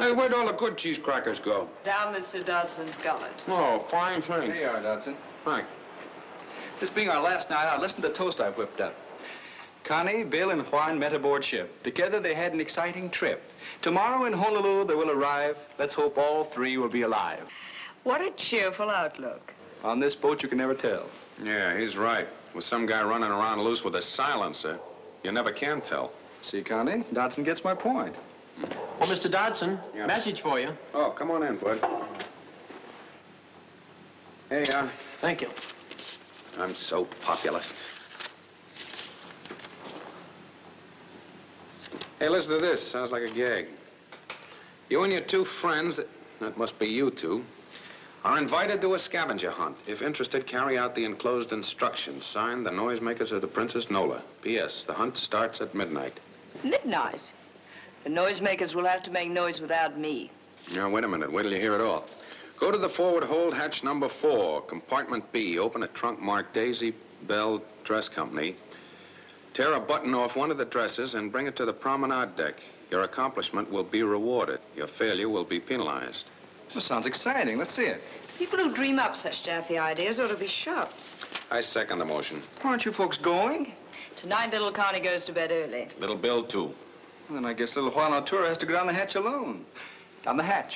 Hey, where'd all the good cheese crackers go? Down Mr. Dodson's gullet. Oh, fine thing. Here you are, Dodson. Thanks. This being our last night out, listen to the toast I've whipped up. Connie, Bill, and Juan met aboard ship. Together they had an exciting trip. Tomorrow in Honolulu they will arrive. Let's hope all three will be alive. What a cheerful outlook. On this boat, you can never tell. Yeah, he's right. With some guy running around loose with a silencer, you never can tell. See, Connie? Dodson gets my point. Oh, Mr. Dodson, message for you. Oh, come on in, bud. Hey, Thank you. I'm so popular. Hey, listen to this. Sounds like a gag. You and your two friends, that must be you two, are invited to a scavenger hunt. If interested, carry out the enclosed instructions. Signed, the noisemakers of the Princess Nola. P.S. The hunt starts at midnight. Midnight? The noisemakers will have to make noise without me. Now, wait a minute. Wait till you hear it all. Go to the forward hold hatch number 4, compartment B. Open a trunk marked Daisy Bell Dress Company. Tear a button off one of the dresses and bring it to the promenade deck. Your accomplishment will be rewarded. Your failure will be penalized. This sounds exciting. Let's see it. People who dream up such daffy ideas ought to be shot. I second the motion. Aren't you folks going? Tonight, little Connie goes to bed early. Little Bill, too. Well, then I guess little Juan Arturo has to go down the hatch alone. Down the hatch.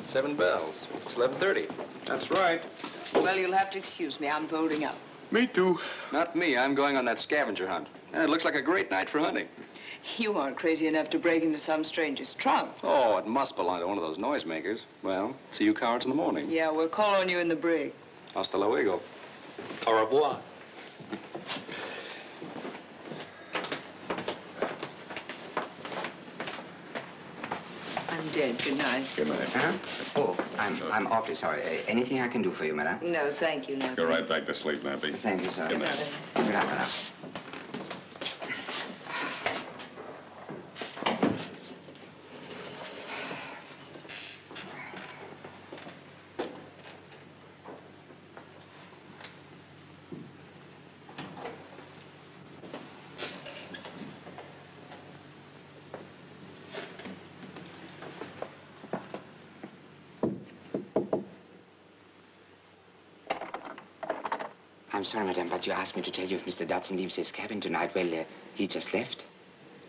Seven bells. It's 11:30. That's right. Well, you'll have to excuse me. I'm folding up. Me too. Not me. I'm going on that scavenger hunt. And it looks like a great night for hunting. You aren't crazy enough to break into some stranger's trunk. Oh, it must belong to one of those noisemakers. Well, see you cowards in the morning. Yeah, we'll call on you in the brig. Hasta luego. Au revoir. I'm dead. Good night. Good night. Huh? Oh, I'm awfully sorry. Anything I can do for you, madam? No, thank you, no. Go right back to sleep, Nappy. Thank you, sir. Good night. Good night, madam. I'm sorry, madam, but you asked me to tell you if Mr. Dodson leaves his cabin tonight. Well, he just left.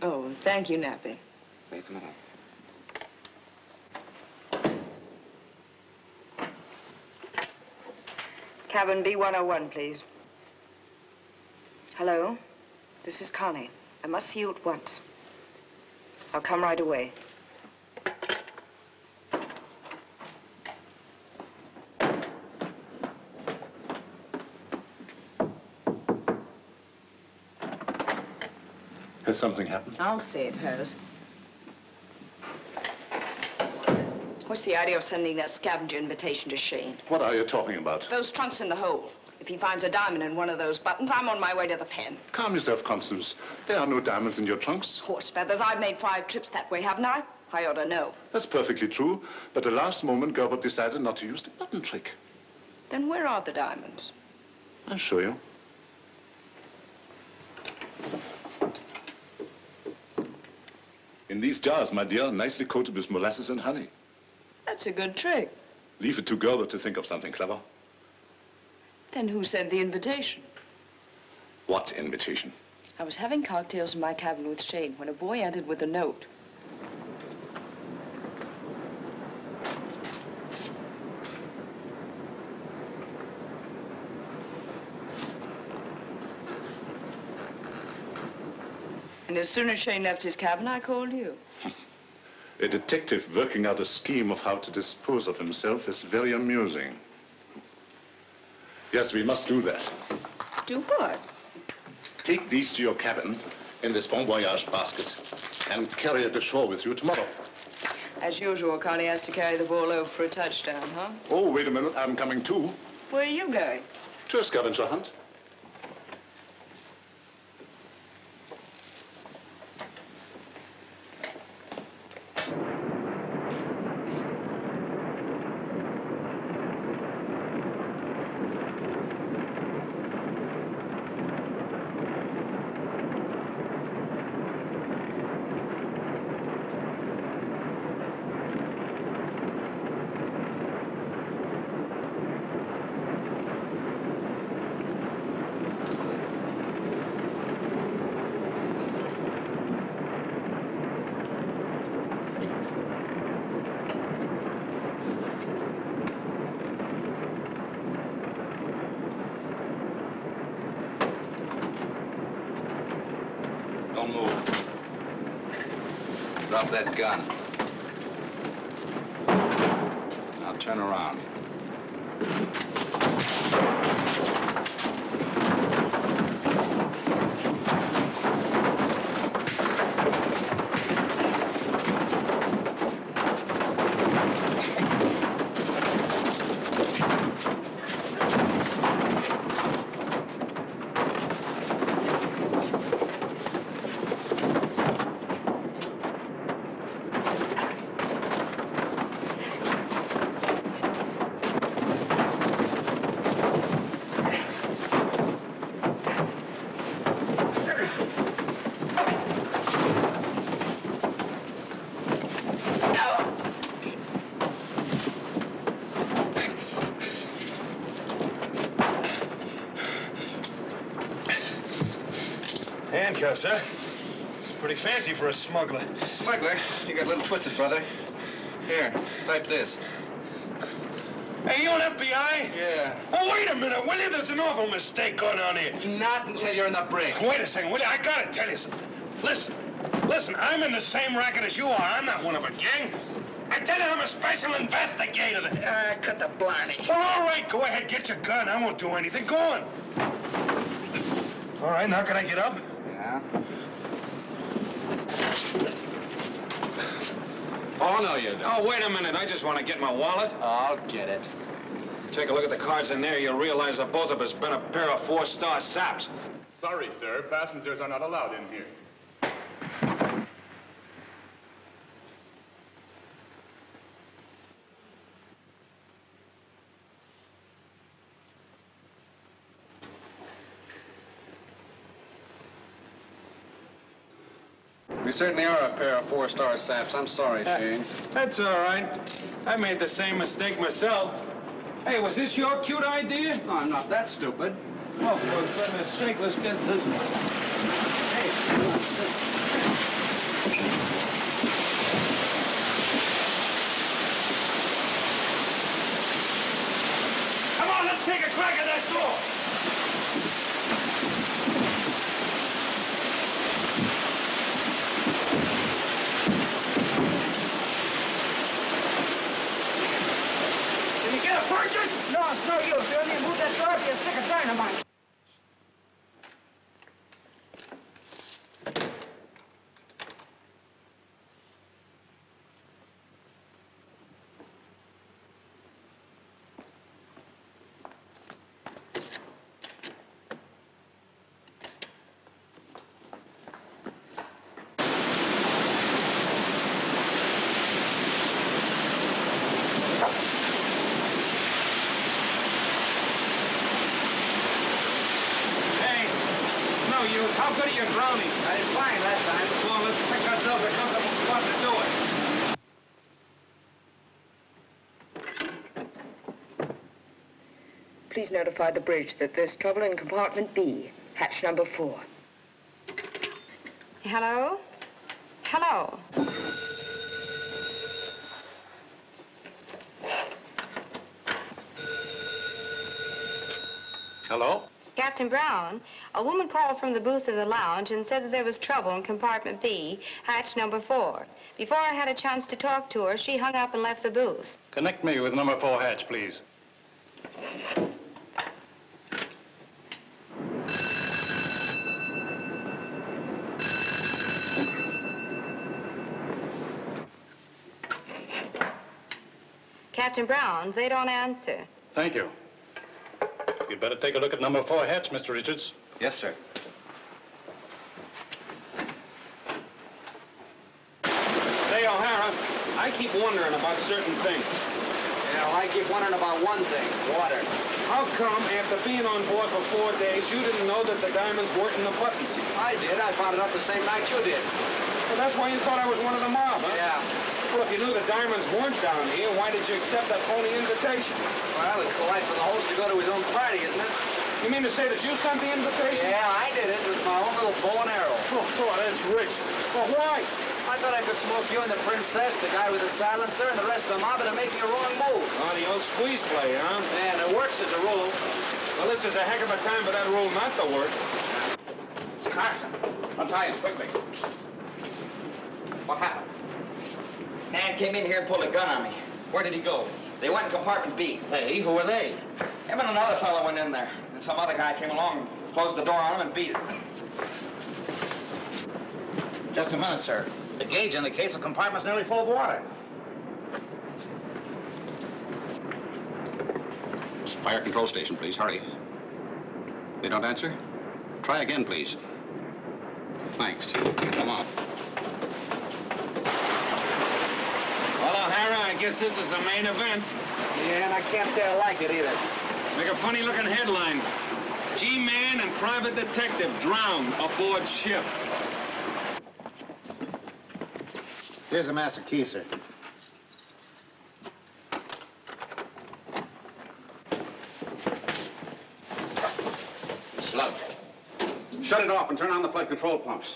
Oh, thank you, Nappy. Welcome, madam. Cabin B101, please. Hello? This is Connie. I must see you at once. I'll come right away. Has something happened? I'll say it has. What's the idea of sending that scavenger invitation to Shayne? What are you talking about? Those trunks in the hole. If he finds a diamond in one of those buttons, I'm on my way to the pen. Calm yourself, Constance. There are no diamonds in your trunks. Horse feathers. I've made 5 trips that way, haven't I? I ought to know. That's perfectly true. But at the last moment, Herbert decided not to use the button trick. Then where are the diamonds? I'll show you. In these jars, my dear, nicely coated with molasses and honey. That's a good trick. Leave it to Herbert to think of something clever. Then who sent the invitation? What invitation? I was having cocktails in my cabin with Shayne when a boy entered with a note. And as soon as Shayne left his cabin, I called you. A detective working out a scheme of how to dispose of himself is very amusing. Yes, we must do that. Do what? Take these to your cabin in this bon voyage basket and carry it ashore with you tomorrow. As usual, Connie has to carry the ball over for a touchdown, huh? Oh, wait a minute. I'm coming too. Where are you going? To a scavenger hunt. Don't move. Drop that gun. Now turn around. Handcuffs, huh? Pretty fancy for a smuggler. Smuggler? You got a little twisted, brother. Here, type this. Hey, you an FBI? Yeah. Oh, wait a minute, will you? There's an awful mistake going on here. Not until you're in the brig. Wait a second, will you? I gotta tell you something. Listen, I'm in the same racket as you are. I'm not one of a gang. I tell you, I'm a special investigator. Cut the blarney. Well, all right, go ahead, get your gun. I won't do anything. Go on. All right, now can I get up? Yeah. Oh, no, you don't. Oh, wait a minute. I just want to get my wallet. I'll get it. Take a look at the cards in there. You'll realize that both of us been a pair of 4-star saps. Sorry, sir. Passengers are not allowed in here. We certainly are a pair of 4-star saps. I'm sorry, Shayne. That's all right. I made the same mistake myself. Hey, was this your cute idea? No, I'm not that stupid. Oh, for goodness sake, let's get this. Hey. Come on, let's take a crack at that door. No, it's no use. You only move that door if you stick a dynamite. How good are you drowning? I did fine last time. Come on, let's pick ourselves a comfortable spot to do it. Please notify the bridge that there's trouble in compartment B, hatch number 4. Hello? Hello? Hello? Captain Brown, a woman called from the booth of the lounge and said that there was trouble in compartment B, hatch number 4. Before I had a chance to talk to her, she hung up and left the booth. Connect me with number 4 hatch, please. Captain Brown, they don't answer. Thank you. You'd better take a look at number 4 hatch, Mr. Richards. Yes, sir. Say, O'Hara, I keep wondering about certain things. Yeah, well, I keep wondering about one thing, water. How come, after being on board for 4 days, you didn't know that the diamonds weren't in the buttons? I did. I found it out the same night you did. Well, that's why you thought I was one of the mob, huh? Yeah. Well, if you knew the diamonds weren't down here, why did you accept that phony invitation? Well, it's polite for the host to go to his own party, isn't it? You mean to say that you sent the invitation? Yeah, I did it. It was my own little bow and arrow. Oh, that's rich. Well, why? I thought I could smoke you and the princess, the guy with the silencer, and the rest of the mob into making a wrong move. Oh, the old squeeze play, huh? Yeah, and it works as a rule. Well, this is a heck of a time for that rule not to work. It's Carson. Untie him quickly. What happened? Man came in here and pulled a gun on me. Where did he go? They went in compartment B. Hey, who are they? Him and another fellow went in there. And some other guy came along, closed the door on him, and beat it. Just a minute, sir. The gauge indicates the compartment's nearly full of water. Fire control station, please. Hurry. They don't answer? Try again, please. Thanks. Come on. Well, O'Hara, I guess this is the main event. Yeah, and I can't say I like it either. Make a funny-looking headline. G-Man and private detective drowned aboard ship. Here's the master key, sir. Slugged. Shut it off and turn on the flood control pumps.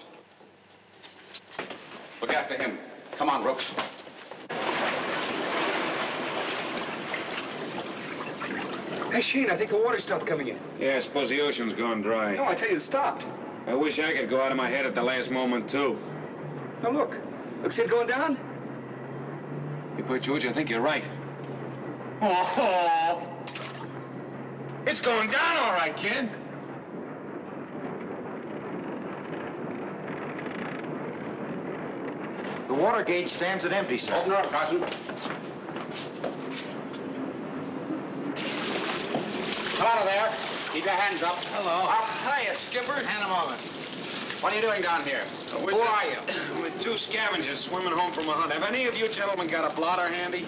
Look after him. Come on, Brooks. Hey, Shayne, I think the water stopped coming in. Yeah, I suppose the ocean's gone dry. No, I tell you, it stopped. I wish I could go out of my head at the last moment, too. Now, look. Looks it going down? You put George, I think you're right. Oh! It's going down all right, kid. The water gauge stands at empty, sir. Open her up, Carson. Come out of there. Keep your hands up. Hello. Hiya, Skipper. Hand a moment. What are you doing down here? Who are you? With two scavengers swimming home from a hunt. Have any of you gentlemen got a blotter handy?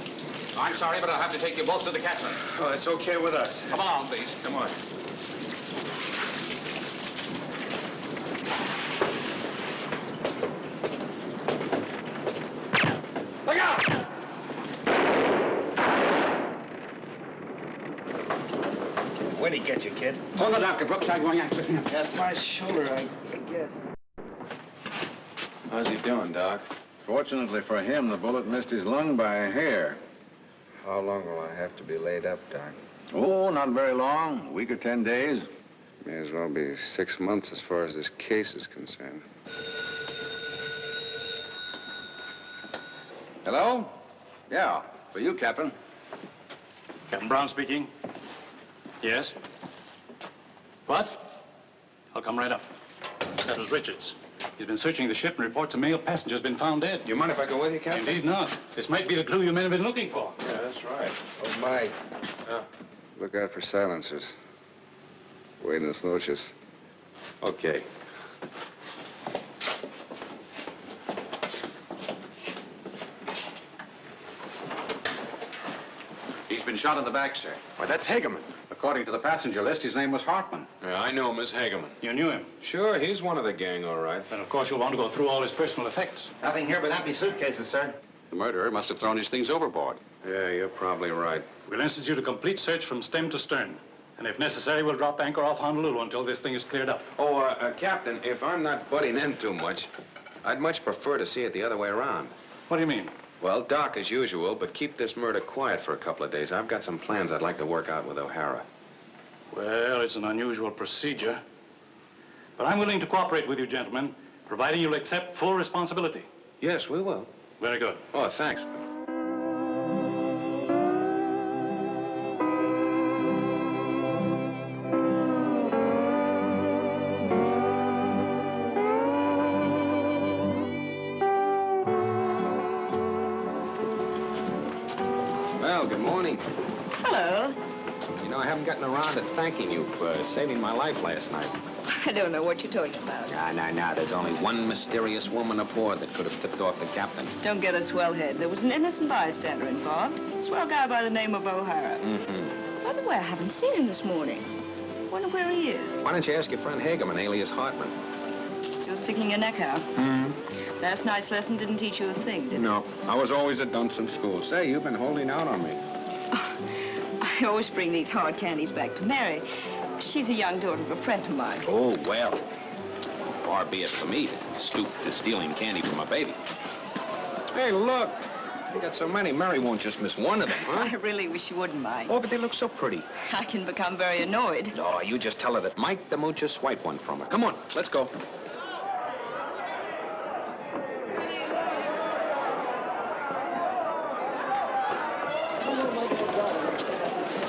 I'm sorry, but I'll have to take you both to the captain. Oh, it's okay with us. Come along, please. Come on. Look out! Where'd he get you, kid? Hold the doctor, Brooks. I'm going after him. Yes, my shoulder, I guess. How's he doing, Doc? Fortunately for him, the bullet missed his lung by a hair. How long will I have to be laid up, Doc? Oh, not very long. A week or 10 days. May as well be 6 months as far as this case is concerned. Hello? Yeah, for you, Captain. Captain Brown speaking. Yes? What? I'll come right up. That was Richards. He's been searching the ship and reports a male passenger's been found dead. You mind if I go with you, Captain? Indeed not. This might be the clue you men have been looking for. Yeah, that's right. Oh, Mike. Yeah. Look out for silencers. Buenas noches. Okay. He's been shot in the back, sir. Why, that's Hageman. According to the passenger list, his name was Hartman. Yeah, I know Miss Hageman. You knew him? Sure, he's one of the gang, all right. Then, of course, you'll want to go through all his personal effects. Nothing here but empty suitcases, sir. The murderer must have thrown his things overboard. Yeah, you're probably right. We'll institute a complete search from stem to stern. And if necessary, we'll drop anchor off Honolulu until this thing is cleared up. Oh, Captain, if I'm not butting in too much, I'd much prefer to see it the other way around. What do you mean? Well, Doc as usual, but keep this murder quiet for a couple of days. I've got some plans I'd like to work out with O'Hara. Well, it's an unusual procedure. But I'm willing to cooperate with you, gentlemen, providing you'll accept full responsibility. Yes, we will. Very good. Oh, thanks. Well, good morning. Hello. You know, I haven't gotten around to thanking you for saving my life last night. I don't know what you're talking about. Nah. There's only one mysterious woman aboard that could have tipped off the captain. Don't get a swell head. There was an innocent bystander involved. A swell guy by the name of O'Hara. Mm-hmm. By the way, I haven't seen him this morning. Wonder where he is. Why don't you ask your friend Hageman, alias Hartman? Still sticking your neck out. Hmm. Last night's lesson didn't teach you a thing, did it? No. I was always a dunce in school. Say, you've been holding out on me. I always bring these hard candies back to Mary. She's a young daughter of a friend of mine. Oh, well. Far be it for me to stoop to stealing candy from a baby. Hey, look. You got so many, Mary won't just miss one of them, huh? I really wish you wouldn't mind. Oh, but they look so pretty. I can become very annoyed. Oh, you just tell her that Mike the Moocher swiped one from her. Come on, let's go.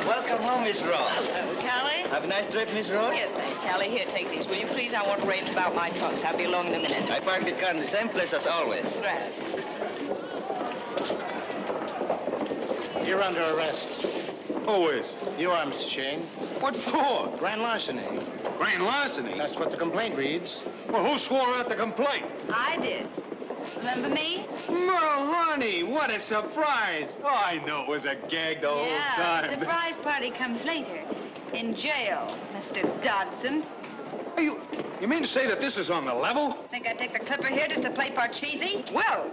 Welcome home, Miss Ross. Hello, Callie. Have a nice trip, Miss Ross. Yes, thanks, Callie. Here, take these, will you please? I want to arrange about my trunks. I'll be along in a minute. I parked the car in the same place as always. Right. You're under arrest. Who is? You are, Mr. Shayne. What for? Grand larceny. Grand larceny? That's what the complaint reads. Well, who swore out the complaint? I did. Remember me? Merle, honey, what a surprise. Oh, I know it was a gag the whole Yeah, time. the surprise party comes later. In jail, Mr. Dodson. You mean to say that this is on the level? Think I'd take the clipper here just to play Parcheesi? Well,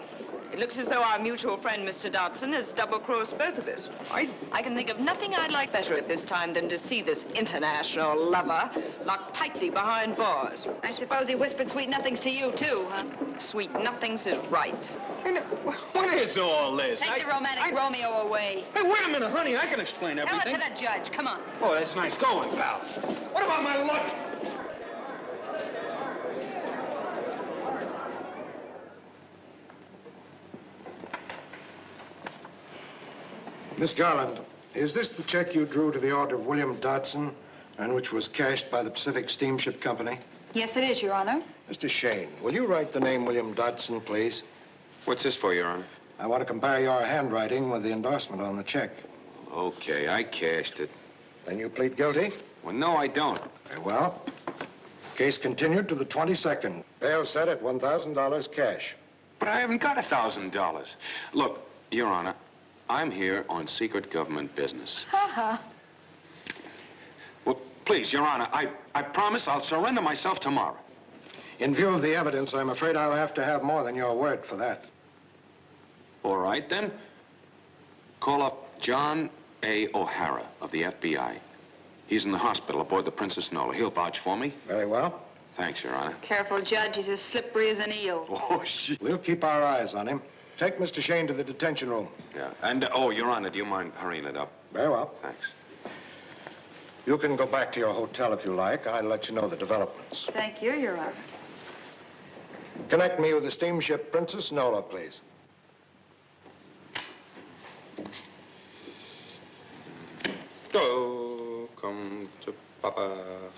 It looks as though our mutual friend, Mr. Dodson, has double-crossed both of us. I can think of nothing I'd like better at this time than to see this international lover locked tightly behind bars. I suppose he whispered sweet nothings to you, too, huh? Sweet nothings is right. What is all this? Take the romantic Romeo away. Hey, wait a minute, honey. I can explain Tell everything. it to the judge. Come on. Oh, that's nice going, pal. What about my luck? Miss Garland, is this the check you drew to the order of William Dodson and which was cashed by the Pacific Steamship Company? Yes, it is, Your Honor. Mr. Shayne, will you write the name William Dodson, please? What's this for, Your Honor? I want to compare your handwriting with the endorsement on the check. Okay, I cashed it. Then you plead guilty? Well, no, I don't. Very well. Case continued to the 22nd. Bail set at $1,000 cash. But I haven't got $1,000. Look, Your Honor, I'm here on secret government business. Ha-ha. Well, please, Your Honor, I promise I'll surrender myself tomorrow. In view of the evidence, I'm afraid I'll have to have more than your word for that. All right, then. Call up John A. O'Hara of the FBI. He's in the hospital aboard the Princess Nola. He'll vouch for me. Very well. Thanks, Your Honor. Careful, Judge. He's as slippery as an eel. Oh, shit. We'll keep our eyes on him. Take Mr. Shayne to the detention room. Yeah. And, oh, Your Honor, do you mind hurrying it up? Very well. Thanks. You can go back to your hotel if you like. I'll let you know the developments. Thank you, Your Honor. Connect me with the steamship Princess Nola, please. Oh, come to Papa.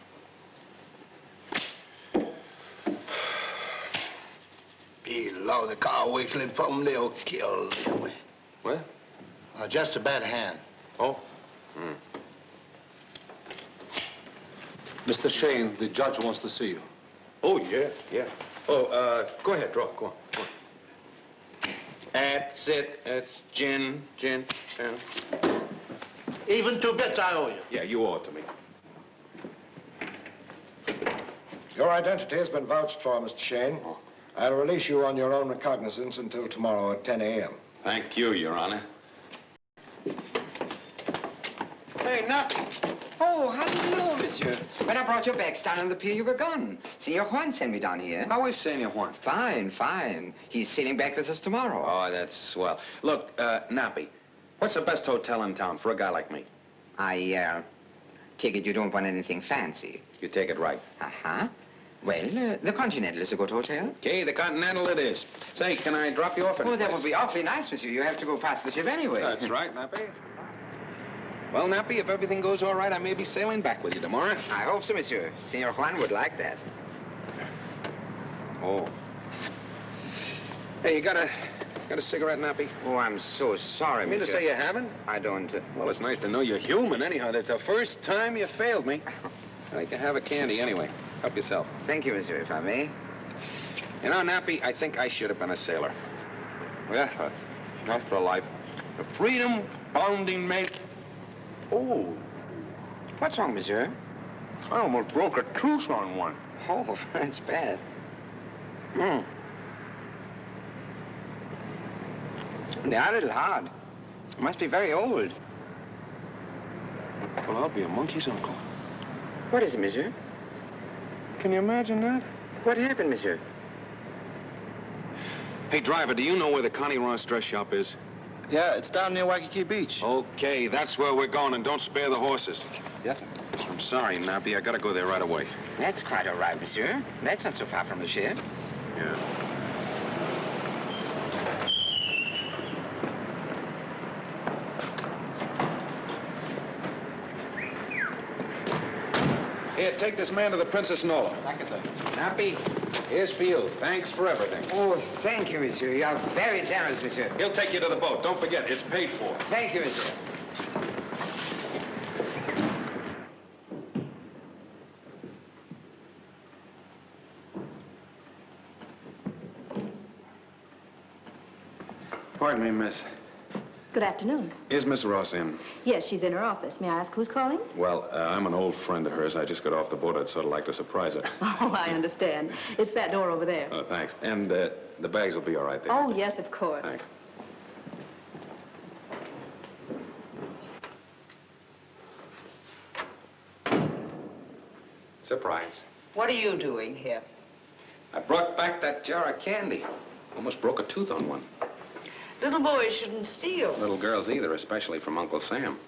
Below the car whistling from they'll kill him. What? Just a bad hand. Oh. Mr. Shayne, the judge wants to see you. Oh, yeah. Oh, go ahead, draw. Go on. That's it. That's gin. Even 2 bits I owe you. Yeah, you owe it to me. Your identity has been vouched for, Mr. Shayne. Oh. I'll release you on your own recognizance until tomorrow at 10 a.m. Thank you, Your Honor. Hey, Oh, hello, monsieur. When I brought your bags down on the pier, you were gone. Senor Juan sent me down here. How is Senor Juan? Fine. He's sailing back with us tomorrow. Oh, that's swell. Look, Nappy, what's the best hotel in town for a guy like me? I take it you don't want anything fancy. You take it right. Uh-huh. Well, the Continental is a good hotel. Okay, the Continental it is. Say, can I drop you off at Oh, that would be awfully nice, monsieur. You have to go past the ship anyway. That's right, Nappy. Well, Nappy, if everything goes all right, I may be sailing back with you tomorrow. I hope so, monsieur. Senor Juan would like that. Oh. Hey, you got a cigarette, Nappy? Oh, I'm so sorry, You mean to monsieur. say you haven't? I don't... Well, it's nice to know you're human, anyhow. That's the first time you failed me. I'd like to have a candy anyway. Help yourself. Thank you, monsieur, if I may. You know, Nappy, I think I should have been a sailor. Yeah, after a life. A freedom-bounding mate. Oh. What's wrong, monsieur? I almost broke a tooth on one. Oh, that's bad. They are a little hard. Must be very old. Well, I'll be a monkey's uncle. What is it, monsieur? Can you imagine that? What happened, monsieur? Hey, driver, do you know where the Connie Ross dress shop is? Yeah, it's down near Waikiki Beach. Okay, that's where we're going, and don't spare the horses. Yes, sir. I'm sorry, Nappy. I gotta go there right away. That's quite all right, monsieur. That's not so far from the ship. Yeah. Here, take this man to the Princess Nola. Thank you, sir. Nappy, here's for you. Thanks for everything. Oh, thank you, monsieur. You are very generous, monsieur. He'll take you to the boat. Don't forget, it's paid for. Thank you, monsieur. Pardon me, miss. Good afternoon. Is Miss Ross in? Yes, she's in her office. May I ask who's calling? Well, I'm an old friend of hers. I just got off the boat. I'd sort of like to surprise her. Oh, I understand. It's that door over there. Oh, thanks. And the bags will be all right there. Oh, yes, of course. Thanks. Surprise. What are you doing here? I brought back that jar of candy. Almost broke a tooth on one. Little boys shouldn't steal. Little girls either, especially from Uncle Sam.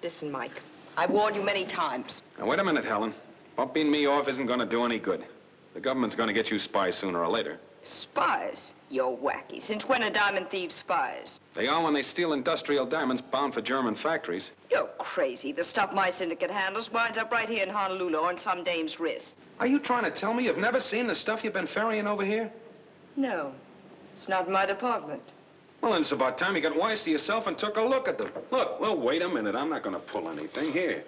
Listen, Mike, I've warned you many times. Now, wait a minute, Helen. Bumping me off isn't going to do any good. The government's going to get you spies sooner or later. Spies? You're wacky. Since when are diamond thieves spies? They are when they steal industrial diamonds bound for German factories. You're crazy. The stuff my syndicate handles winds up right here in Honolulu on some dame's wrist. Are you trying to tell me you've never seen the stuff you've been ferrying over here? No, it's not my department. Well, then it's about time you got wise to yourself and took a look at them. Look, well, wait a minute. I'm not going to pull anything. Here.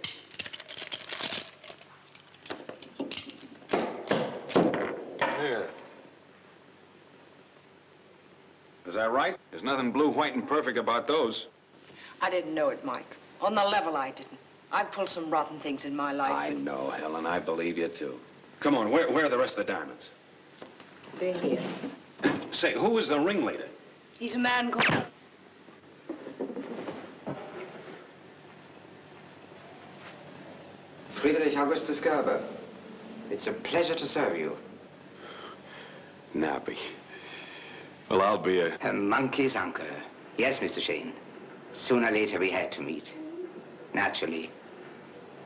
There. Is that right? There's nothing blue, white, and perfect about those. I didn't know it, Mike. On the level, I didn't. I've pulled some rotten things in my life. I know, Helen. I believe you, too. Come on, where are the rest of the diamonds? They're here. Say, who is the ringleader? He's a man called... Friedrich Augustus Gerber. It's a pleasure to serve you. Nappy. Well, I'll be a monkey's uncle. Yes, Mr. Shayne. Sooner or later we had to meet. Naturally,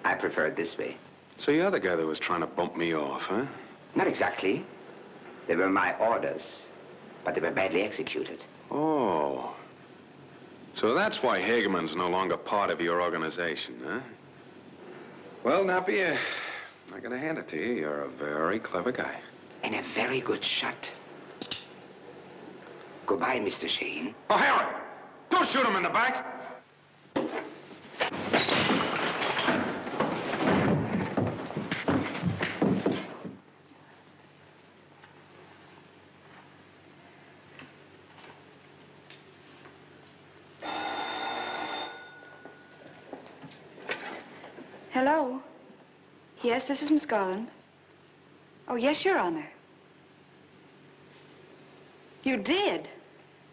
I preferred this way. So you're the guy that was trying to bump me off, huh? Not exactly. They were my orders, but they were badly executed. Oh. So that's why Hageman's no longer part of your organization, huh? Well, Nappy, I gotta hand it to you. You're a very clever guy. And a very good shot. Goodbye, Mr. Shayne. O'Hara! Don't shoot him in the back! Hello? Yes, this is Miss Garland. Oh, yes, Your Honor. You did?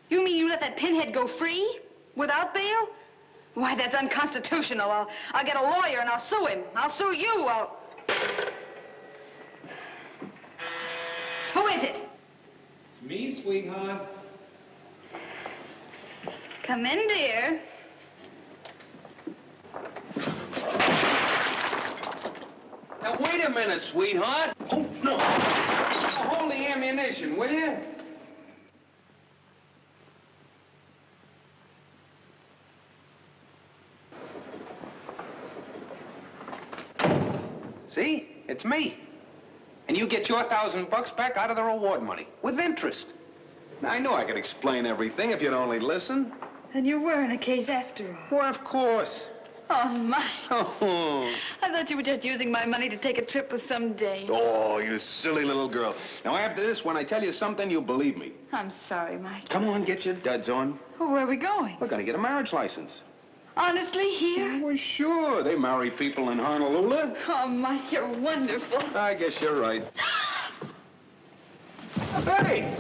You mean you let that pinhead go free? Without bail? Why, that's unconstitutional. I'll get a lawyer and I'll sue him. I'll sue you. Who is it? It's me, sweetheart. Come in, dear. Now, wait a minute, sweetheart. Oh, no. Now, hold the ammunition, will you? See? It's me. And you get your $1,000 back out of the reward money. With interest. Now, I knew I could explain everything if you'd only listen. And you were in a case after all. Well, of course. Oh, Mike. Oh. I thought you were just using my money to take a trip with some dame. Oh, you silly little girl. Now, after this, when I tell you something, you'll believe me. I'm sorry, Mike. Come on, get your duds on. Well, where are we going? We're going to get a marriage license. Honestly, here? Well, sure. They marry people in Honolulu. Oh, Mike, you're wonderful. I guess you're right. Hey!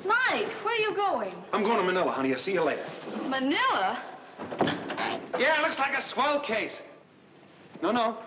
Mike, where are you going? I'm going to Manila, honey. I'll see you later. Manila? Yeah, it looks like a swell case. No.